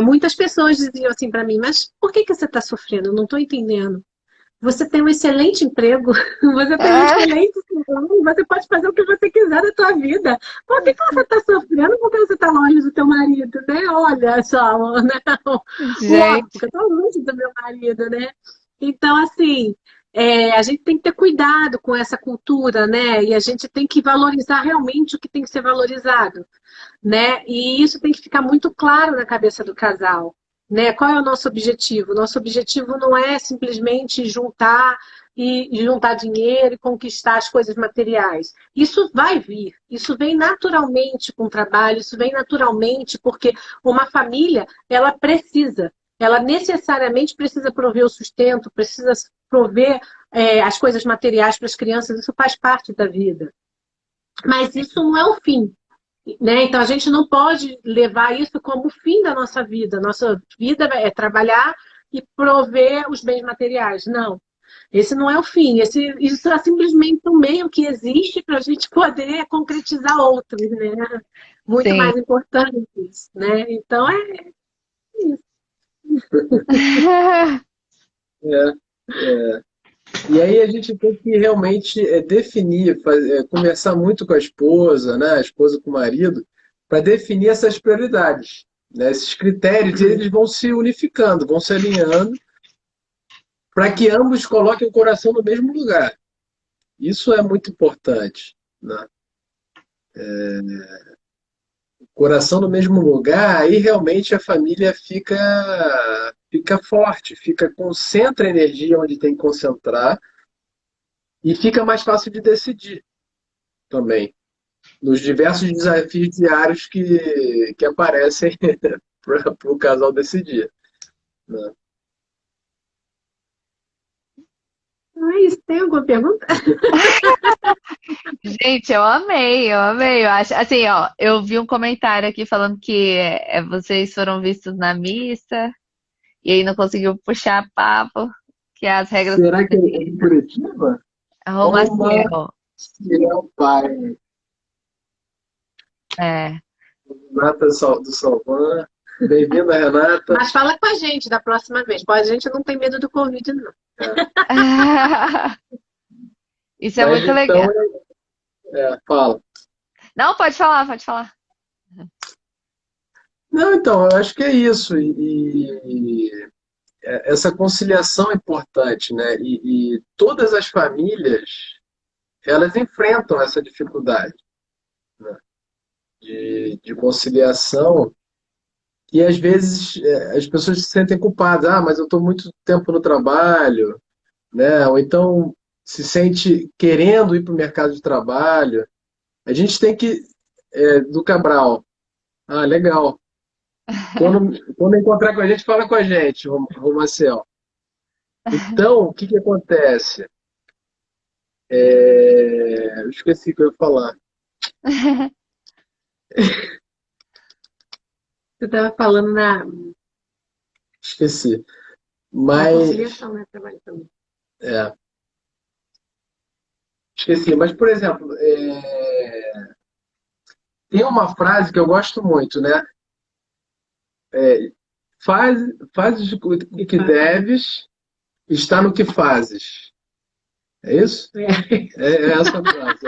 muitas pessoas diziam assim para mim, mas por que você está sofrendo? Eu não estou entendendo. Você tem um excelente emprego, você tem um Ah, excelente trabalho, você pode fazer o que você quiser da tua vida. Por que você está sofrendo porque você está longe do teu marido, né? Olha só, não, lógico, gente, eu estou longe do meu marido, né? Então, assim, a gente tem que ter cuidado com essa cultura, né? E a gente tem que valorizar realmente o que tem que ser valorizado, né? E isso tem que ficar muito claro na cabeça do casal. né? Qual é o nosso objetivo? Nosso objetivo não é simplesmente juntar e juntar dinheiro e conquistar as coisas materiais. Isso vai vir, isso vem naturalmente com o trabalho, isso vem naturalmente porque uma família, ela necessariamente precisa prover o sustento, precisa prover as coisas materiais para as crianças, isso faz parte da vida. Mas isso não é o fim, né? Então a gente não pode levar isso como o fim da nossa vida. Nossa vida é trabalhar e prover os bens materiais. Não. Esse não é o fim. Isso é simplesmente um meio que existe para a gente poder concretizar outros, né? Muito Sim. mais importantes, né? Então é isso. É, é. E aí a gente tem que realmente definir, conversar muito com a esposa, né? A esposa com o marido, para definir essas prioridades, né? Esses critérios, eles vão se unificando, vão se alinhando, para que ambos coloquem o coração no mesmo lugar. Isso é muito importante, né? Coração no mesmo lugar, aí realmente a família fica forte, concentra a energia onde tem que concentrar e fica mais fácil de decidir também, nos diversos desafios diários que aparecem para o casal decidir, né? É isso. Tem alguma pergunta? Gente, eu amei, eu amei. Eu acho, assim, ó, eu vi um comentário aqui falando que vocês foram vistos na missa e aí não conseguiu puxar papo, que as regras do Será que é de Curitiba? Roma, Romaciel. Ciel Pai, É. Renata do Salvan. Bem-vinda, Renata. Mas fala com a gente da próxima vez. A gente não tem medo do Covid, não. Isso é Mas muito então, legal. fala. Não, pode falar, pode falar. Não, então, eu acho que é isso. Essa conciliação é importante, né? E todas as famílias, elas enfrentam essa dificuldade, né? De conciliação. E às vezes as pessoas se sentem culpadas. Ah, mas eu estou muito tempo no trabalho, né? Ou então se sente querendo ir para o mercado de trabalho. A gente tem que, do Cabral. Ah, legal. Quando encontrar com a gente, fala com a gente, Romaciel. Então, o que que acontece? Eu esqueci o que eu ia falar. Você estava falando Esqueci. na Mas, conciliação, né? Trabalho também. é, esqueci. Mas, por exemplo, tem uma frase que eu gosto muito, né? Faz, fazes o que deves, está no que fazes. É isso? É essa a frase.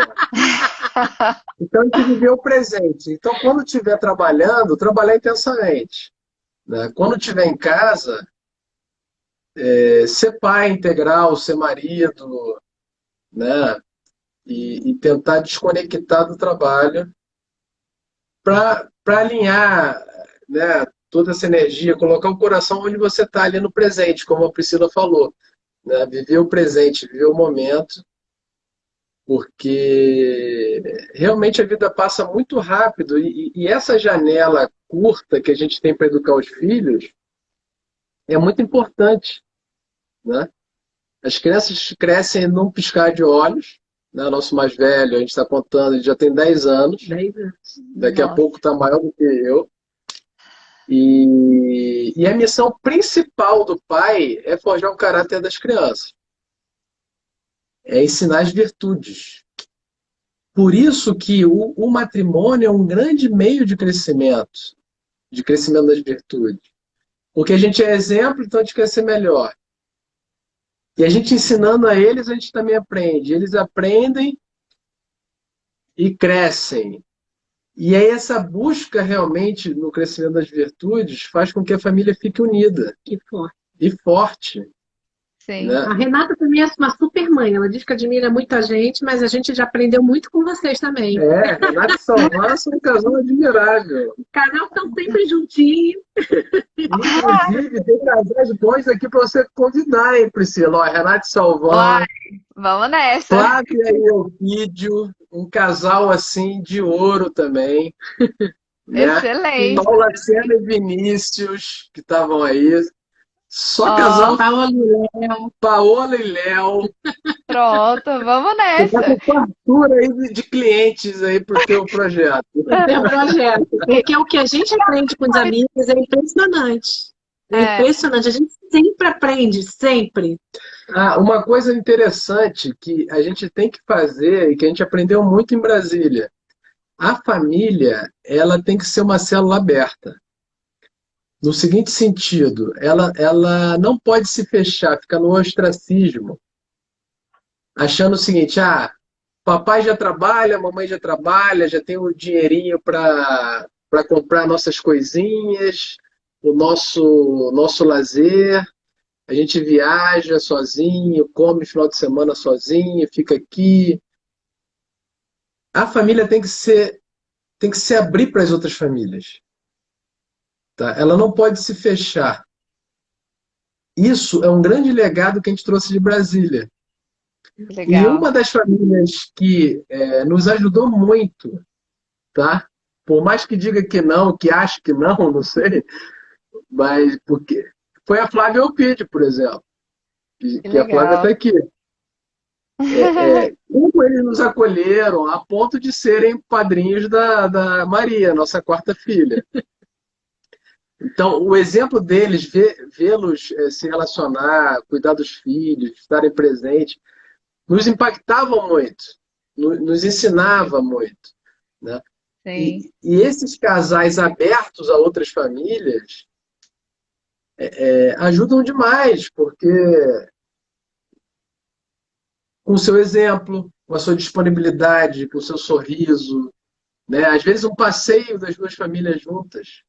Então, a gente viver o presente. Então, quando estiver trabalhando, trabalhar intensamente, né? Quando estiver em casa, ser pai integral, ser marido, né? E tentar desconectar do trabalho para alinhar, né, toda essa energia, colocar o coração onde você está ali no presente, como a Priscila falou, né? Viver o presente, viver o momento, porque realmente a vida passa muito rápido e essa janela curta que a gente tem para educar os filhos é muito importante, né? As crianças crescem num piscar de olhos, né? Nosso mais velho, a gente está contando, ele já tem 10 anos, 10 anos. daqui a Nossa. pouco está maior do que eu. E a missão principal do pai é forjar o caráter das crianças, é ensinar as virtudes. Por isso que o matrimônio é um grande meio de crescimento das virtudes. Porque a gente é exemplo, então a gente quer ser melhor. E a gente ensinando a eles, a gente também aprende. Eles aprendem e crescem. E aí essa busca realmente no crescimento das virtudes faz com que a família fique unida Que forte. e forte. Sim. né? A Renata também é uma super mãe. Ela diz que admira muita gente, mas a gente já aprendeu muito com vocês também. Renato e Salvar são um casal admirável. O casal estão sempre juntinhos. Inclusive, tem casais bons aqui para você convidar, hein, Priscila? Ó, Renato e Salvar, Uai, vamos nessa. Flávia e Elvídio, um casal assim de ouro também, né? Excelente. Paula Sena e Vinícius, que estavam aí. Só Ó, casal Paola e Léo. Paola e Léo. pronto, vamos Você tá nessa. com fartura aí de clientes aí pro teu projeto. Tem um projeto. Porque o que a gente aprende com os amigos é impressionante. É É. impressionante. A gente sempre aprende, sempre. Uma coisa interessante que a gente tem que fazer e que a gente aprendeu muito em Brasília. A família, ela tem que ser uma célula aberta. No seguinte sentido, ela não pode se fechar, ficar no ostracismo, achando o seguinte, papai já trabalha, mamãe já trabalha, já tem o dinheirinho para comprar nossas coisinhas, o nosso lazer, a gente viaja sozinho, come final de semana sozinho, fica aqui. A família tem que se abrir para as outras famílias. Tá? Ela não pode se fechar. Isso é um grande legado que a gente trouxe de Brasília. E Legal. uma das famílias que nos ajudou muito, tá? Por mais que diga que não, que ache que não sei, mas porque foi a Flávia Elpidio, por exemplo, que a Flávia está legal. aqui. Como eles nos acolheram a ponto de serem padrinhos da Maria, nossa quarta filha. Então, o exemplo deles, vê-los se relacionar, cuidar dos filhos, estarem presentes, nos impactava muito, nos ensinava muito, né? Sim. E esses casais abertos a outras famílias ajudam demais, porque com o seu exemplo, com a sua disponibilidade, com o seu sorriso, né? Às vezes um passeio das duas famílias juntas.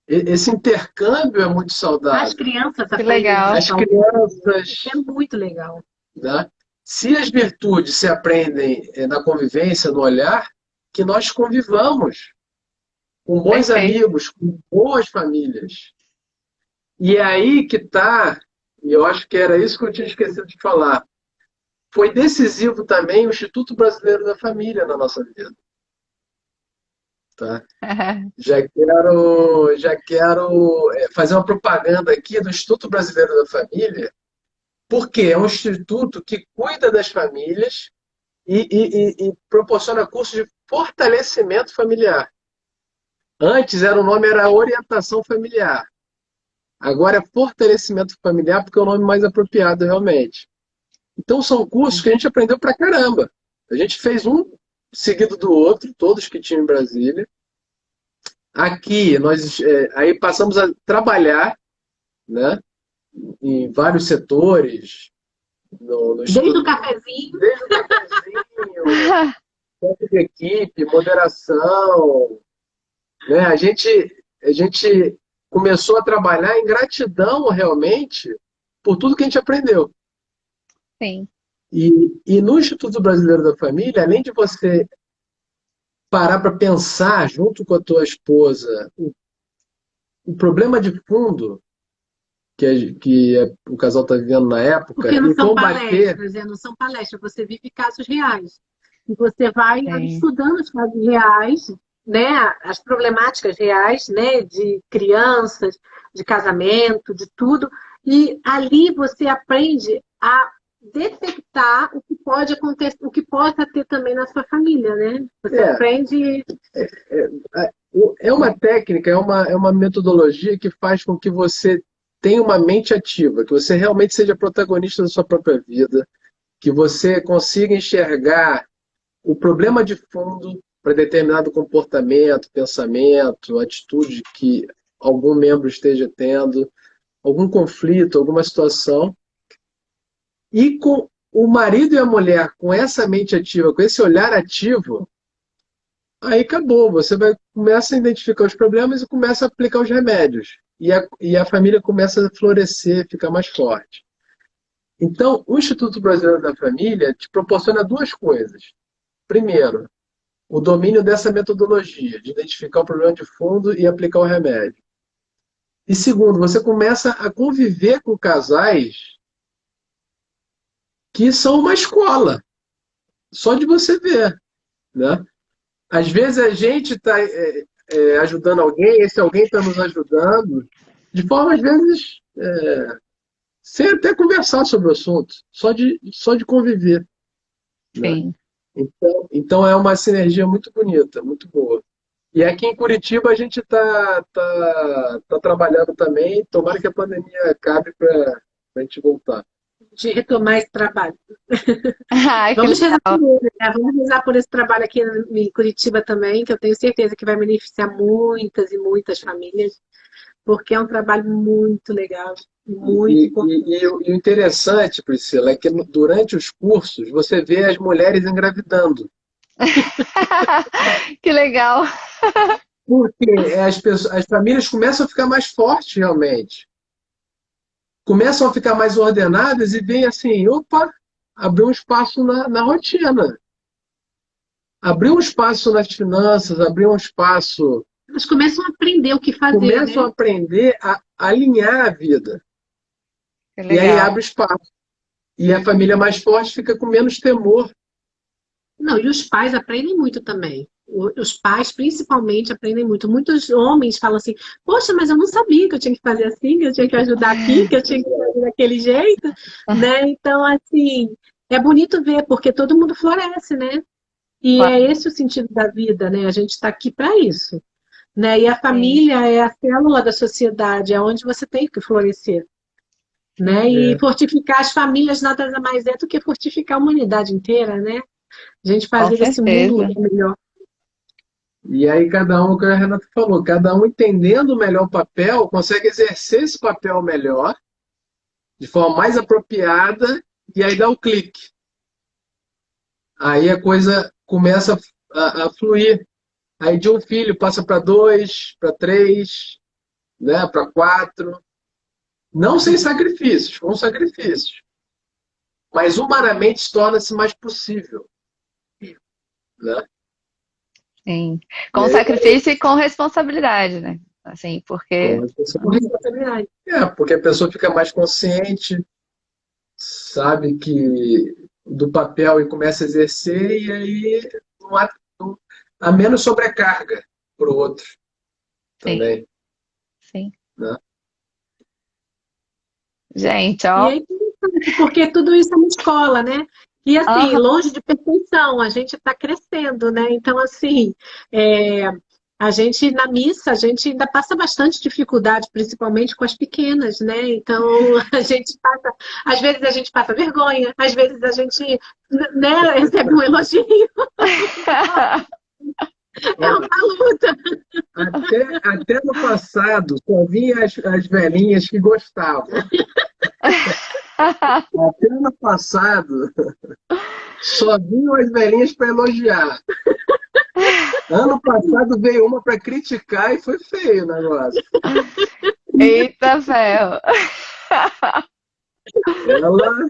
Esse intercâmbio é muito As saudável. crianças Que aprendem legal. As isso. crianças, É muito legal. né? Se as virtudes se aprendem na convivência, no olhar, que nós convivamos com bons Perfeito. amigos, com boas famílias. E é aí que está, e eu acho que era isso que eu tinha esquecido de falar, foi decisivo também o Instituto Brasileiro da Família na nossa vida. Tá? Já quero fazer uma propaganda aqui do Instituto Brasileiro da Família, porque é um instituto que cuida das famílias e proporciona cursos de fortalecimento familiar. Antes o nome era orientação familiar. Agora é fortalecimento familiar porque é o nome mais apropriado realmente. Então são cursos que a gente aprendeu pra caramba. A gente fez um seguido do outro, todos que tinham em Brasília. Aqui nós aí passamos a trabalhar, né, em vários setores. Desde o cafezinho. Desde o cafezinho, tempo de equipe, moderação, né? A gente começou a trabalhar em gratidão realmente por tudo que a gente aprendeu. Sim. E no Instituto Brasileiro da Família, além de você parar para pensar junto com a tua esposa o problema de fundo que o casal está vivendo na época Porque não e são combater. palestras, não são palestras, você vive casos reais. E você vai Sim. estudando os casos reais, né, as problemáticas reais, né, de crianças, de casamento, de tudo. E ali você aprende a detectar o que pode acontecer, o que possa ter também na sua família, né? Você aprende. É uma técnica, é uma metodologia que faz com que você tenha uma mente ativa, que você realmente seja protagonista da sua própria vida, que você consiga enxergar o problema de fundo para determinado comportamento, pensamento, atitude que algum membro esteja tendo, algum conflito, alguma situação. E com o marido e a mulher com essa mente ativa, com esse olhar ativo, aí acabou. Você começa a identificar os problemas e começa a aplicar os remédios. E a família começa a florescer, ficar mais forte. Então, o Instituto Brasileiro da Família te proporciona duas coisas. Primeiro, o domínio dessa metodologia, de identificar o problema de fundo e aplicar o remédio. E segundo, você começa a conviver com casais que são uma escola, só de você ver, né? Às vezes a gente está ajudando alguém, esse alguém está nos ajudando, de forma, às vezes, sem até conversar sobre o assunto, só de conviver, né? Sim. Então é uma sinergia muito bonita, muito boa. E aqui em Curitiba a gente tá trabalhando também. Tomara que a pandemia acabe para a gente voltar. De retomar esse trabalho. Ai, que Vamos rezar legal. por ele, né? Vamos rezar por esse trabalho aqui em Curitiba também, que eu tenho certeza que vai beneficiar muitas e muitas famílias, porque é um trabalho muito legal, muito importante. E o interessante, Priscila, é que durante os cursos você vê as mulheres engravidando. Que legal. Porque as famílias começam a ficar mais fortes realmente. Começam a ficar mais ordenadas e veem assim, opa, abriu um espaço na rotina. Abriu um espaço nas finanças, abriu um espaço. Elas começam a aprender o que fazer, Começam a né? aprender a alinhar a vida. Que E aí legal. abre espaço. E a família mais forte fica com menos temor. Não, e os pais aprendem muito também. Os pais, principalmente, aprendem muito. Muitos homens falam assim: poxa, mas eu não sabia que eu tinha que fazer assim, que eu tinha que ajudar aqui, que eu tinha que fazer daquele jeito, né? Então, assim, é bonito ver, porque todo mundo floresce, né? E é Claro, esse o sentido da vida, né? A gente está aqui para isso, né? E a sim. família é a célula da sociedade, é onde você tem que florescer, né? E É. fortificar as famílias nada mais é do que fortificar a humanidade inteira, né? A gente Com fazer esse mundo um certeza. lugar melhor. E aí cada um, o que a Renata falou, cada um entendendo melhor o papel, consegue exercer esse papel melhor, de forma mais apropriada, e aí dá o clique. Aí a coisa começa a fluir. Aí de um filho passa para dois, para três, né, para quatro. Não sem sacrifícios, com sacrifícios. Mas humanamente torna-se mais possível, né? Sim. E Com aí, sacrifício e com responsabilidade, né? Assim, com porque Com responsabilidade. porque a pessoa fica mais consciente, sabe que do papel e começa a exercer, e aí não há menos sobrecarga para o outro sim, também, sim. né? Gente, E ó. é interessante, porque tudo isso é uma escola, né? E assim, Aham. longe de perfeição, a gente está crescendo, né? Então, assim, é, a gente na missa, a gente ainda passa bastante dificuldade, principalmente com as pequenas, né? Então, a gente passa, às vezes a gente passa vergonha, às vezes a gente, né, recebe um elogio, é Olha, uma luta. até no passado só vinha as velhinhas que gostavam. Até no passado só vinham as velhinhas para elogiar. Ano passado veio uma para criticar e foi feio o negócio. Eita ferro. Ela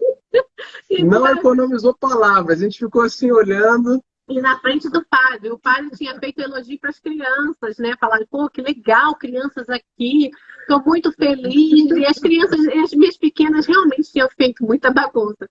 não economizou palavras, a gente ficou assim olhando. E na frente do padre. O padre tinha feito elogio para as crianças, né? Falando, pô, que legal, crianças aqui, estou muito feliz. E as crianças, as minhas pequenas realmente tinham feito muita bagunça.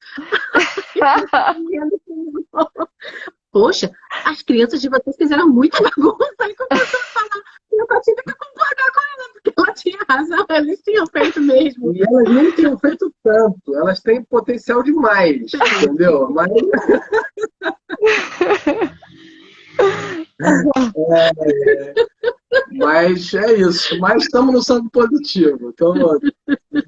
Poxa, as crianças de vocês fizeram muita bagunça. Aí começou a falar, e eu só tive que concordar com ela, porque ela tinha razão, eles tinham feito mesmo. E elas nem tinham feito tanto, elas têm potencial demais, entendeu? Mas é isso. Mas estamos no saldo positivo. Então,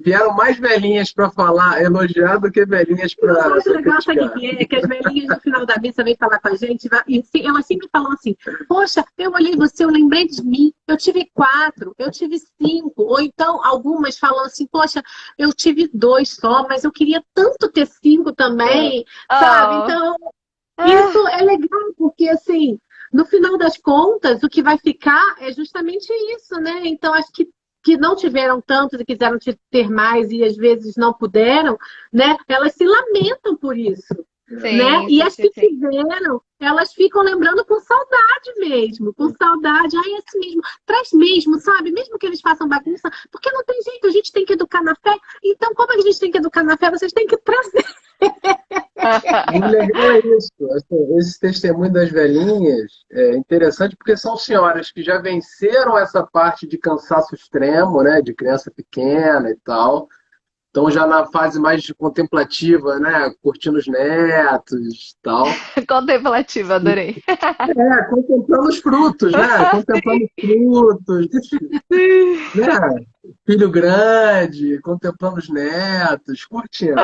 vieram mais velhinhas para falar, elogiar do que velhinhas E o para mais legal, sabe o criticar. que é? Que as velhinhas no final da missa vêm falar com a gente, e elas sempre falam assim, poxa, eu olhei você, eu lembrei de mim, eu tive 4, eu tive 5, ou então algumas falam assim, poxa, eu tive 2 só, mas eu queria tanto ter 5 É, também, sabe? Oh. Então, Ah, isso é legal, porque assim, no final das contas, o que vai ficar é justamente isso, né? Então, acho que que não tiveram tantos e quiseram ter mais e às vezes não puderam, né? Elas se lamentam por isso, né? Sim, E sim, as sim, que sim. tiveram, elas ficam lembrando com saudade mesmo, com saudade. Ai, esse mesmo, traz mesmo, sabe? Mesmo que eles façam bagunça, porque não tem jeito, a gente tem que educar na fé. Então, como a gente tem que educar na fé, vocês têm que trazer. E o legal é isso, assim, esse testemunho das velhinhas é interessante porque são senhoras que já venceram essa parte de cansaço extremo, né, de criança pequena e tal, estão já na fase mais contemplativa, né, curtindo os netos e tal. Contemplativa, adorei. Contemplando os frutos, né, contemplando os frutos, né, filho grande, contemplando os netos, curtindo.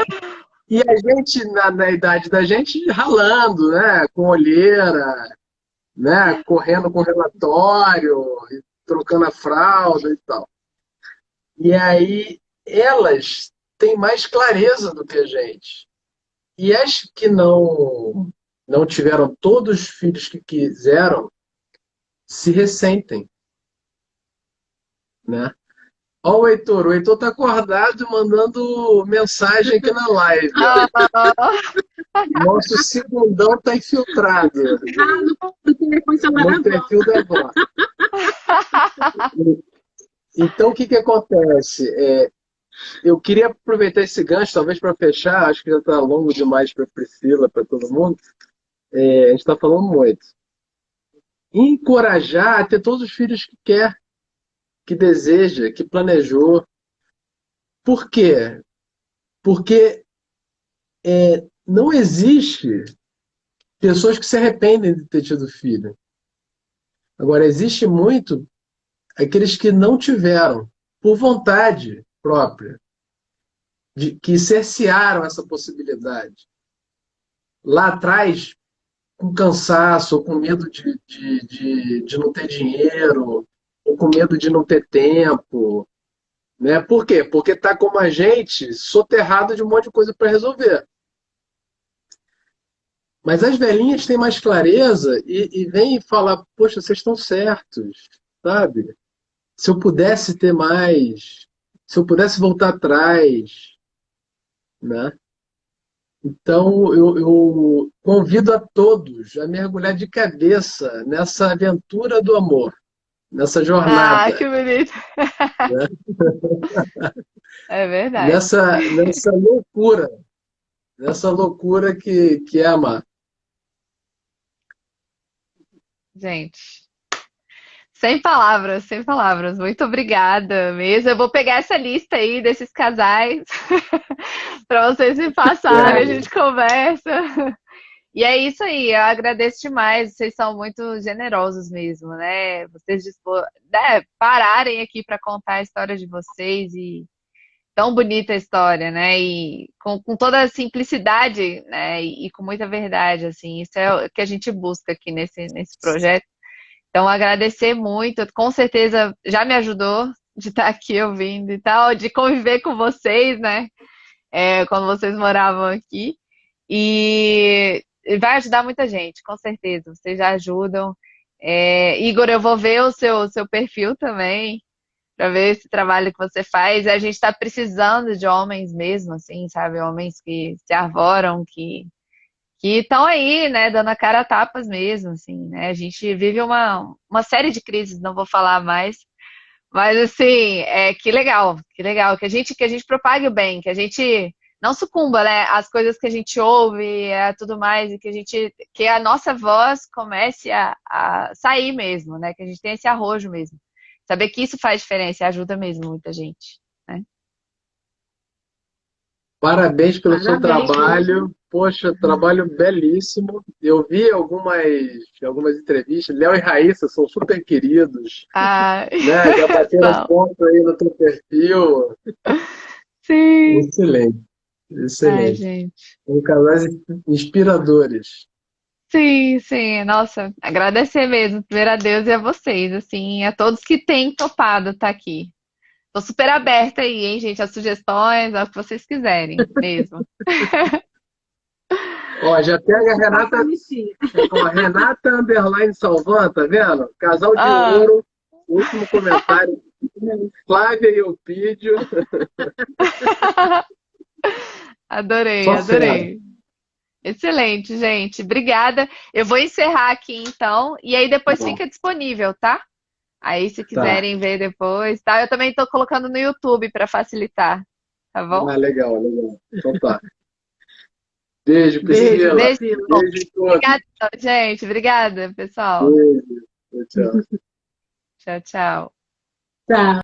E a gente, na idade da gente, ralando, né? Com olheira, né? Correndo com relatório, e trocando a fralda e tal. E aí, elas têm mais clareza do que a gente. E as que não tiveram todos os filhos que quiseram, se ressentem, né? Ó o Heitor tá acordado mandando mensagem aqui na live, ó. Nosso segundão tá infiltrado No telefone celular no agora. perfil da avó. Então, o que que acontece? Eu queria aproveitar esse gancho, talvez para fechar, acho que já está longo demais para Priscila, para todo mundo. A gente está falando muito. Encorajar a ter todos os filhos que quer, que deseja, que planejou. Por quê? Porque não existe pessoas que se arrependem de ter tido filho. Agora, existe muito aqueles que não tiveram, por vontade própria, que cercearam essa possibilidade. Lá atrás, com cansaço, ou com medo de não ter dinheiro, ou com medo de não ter tempo. Né? Por quê? Porque está como a gente, soterrado de um monte de coisa para resolver. Mas as velhinhas têm mais clareza e vêm falar, poxa, vocês estão certos, sabe? Se eu pudesse ter mais, se eu pudesse voltar atrás, né? Então, eu convido a todos a mergulhar de cabeça nessa aventura do amor, nessa Ah, que jornada, bonito. né? É verdade. Nessa loucura que é amar. Gente, sem palavras, sem palavras. Muito obrigada mesmo. Eu vou pegar essa lista aí desses casais para vocês me passarem, a É, gente conversa. E é isso aí, eu agradeço demais. Vocês são muito generosos mesmo, né? Vocês né, pararem aqui para contar a história de vocês e tão bonita a história, né? E com toda a simplicidade, né? E com muita verdade, assim. Isso é o que a gente busca aqui nesse projeto. Então, agradecer muito. Com certeza já me ajudou de estar aqui ouvindo e tal, de conviver com vocês, né? Quando vocês moravam aqui. E vai ajudar muita gente, com certeza. Vocês já ajudam. Igor, eu vou ver o seu perfil também, para ver esse trabalho que você faz. A gente está precisando de homens mesmo, assim, sabe? Homens que se arvoram, que estão aí, né, dando a cara a tapas mesmo, assim, né? A gente vive uma série de crises, não vou falar mais, mas assim, que legal, que a gente propague o bem, que a gente não sucumba, né, às coisas que a gente ouve, tudo mais, e que a nossa voz comece a sair mesmo, né? Que a gente tenha esse arrojo mesmo. Saber que isso faz diferença, e ajuda mesmo muita gente, né? parabéns pelo seu Parabéns mesmo. trabalho. Poxa, trabalho belíssimo. Eu vi algumas entrevistas. Léo e Raíssa são super queridos, Ah, né? Já bateram são. ponto aí no teu perfil. Sim. Excelente, Ai, excelente. gente. Um casais inspiradores. Sim, sim, nossa, agradecer mesmo, primeiro a Deus e a vocês, assim, a todos que têm topado estar aqui. Tô super aberta aí, hein, gente, as sugestões, ao que vocês quiserem, mesmo. Ó, já pega a Passa a Renata, listinha. ó, Renata Underline Salvan, tá vendo? Casal de Ah, ouro. Último comentário. Flávia e Eupídio. Adorei, Só fera. adorei. Excelente, gente. Obrigada. Eu vou encerrar aqui então, e aí Tá depois bom. fica disponível, tá? Aí, se Tá. quiserem ver depois, tá? Eu também tô colocando no YouTube para facilitar, tá bom? Ah, legal, legal. Então tá. Beijo, Beijo, Priscila. Beijo. Priscila. Beijo em todos. Obrigada, gente. Obrigada, pessoal. Beijo. Tchau, tchau. Tchau, tchau. Tchau.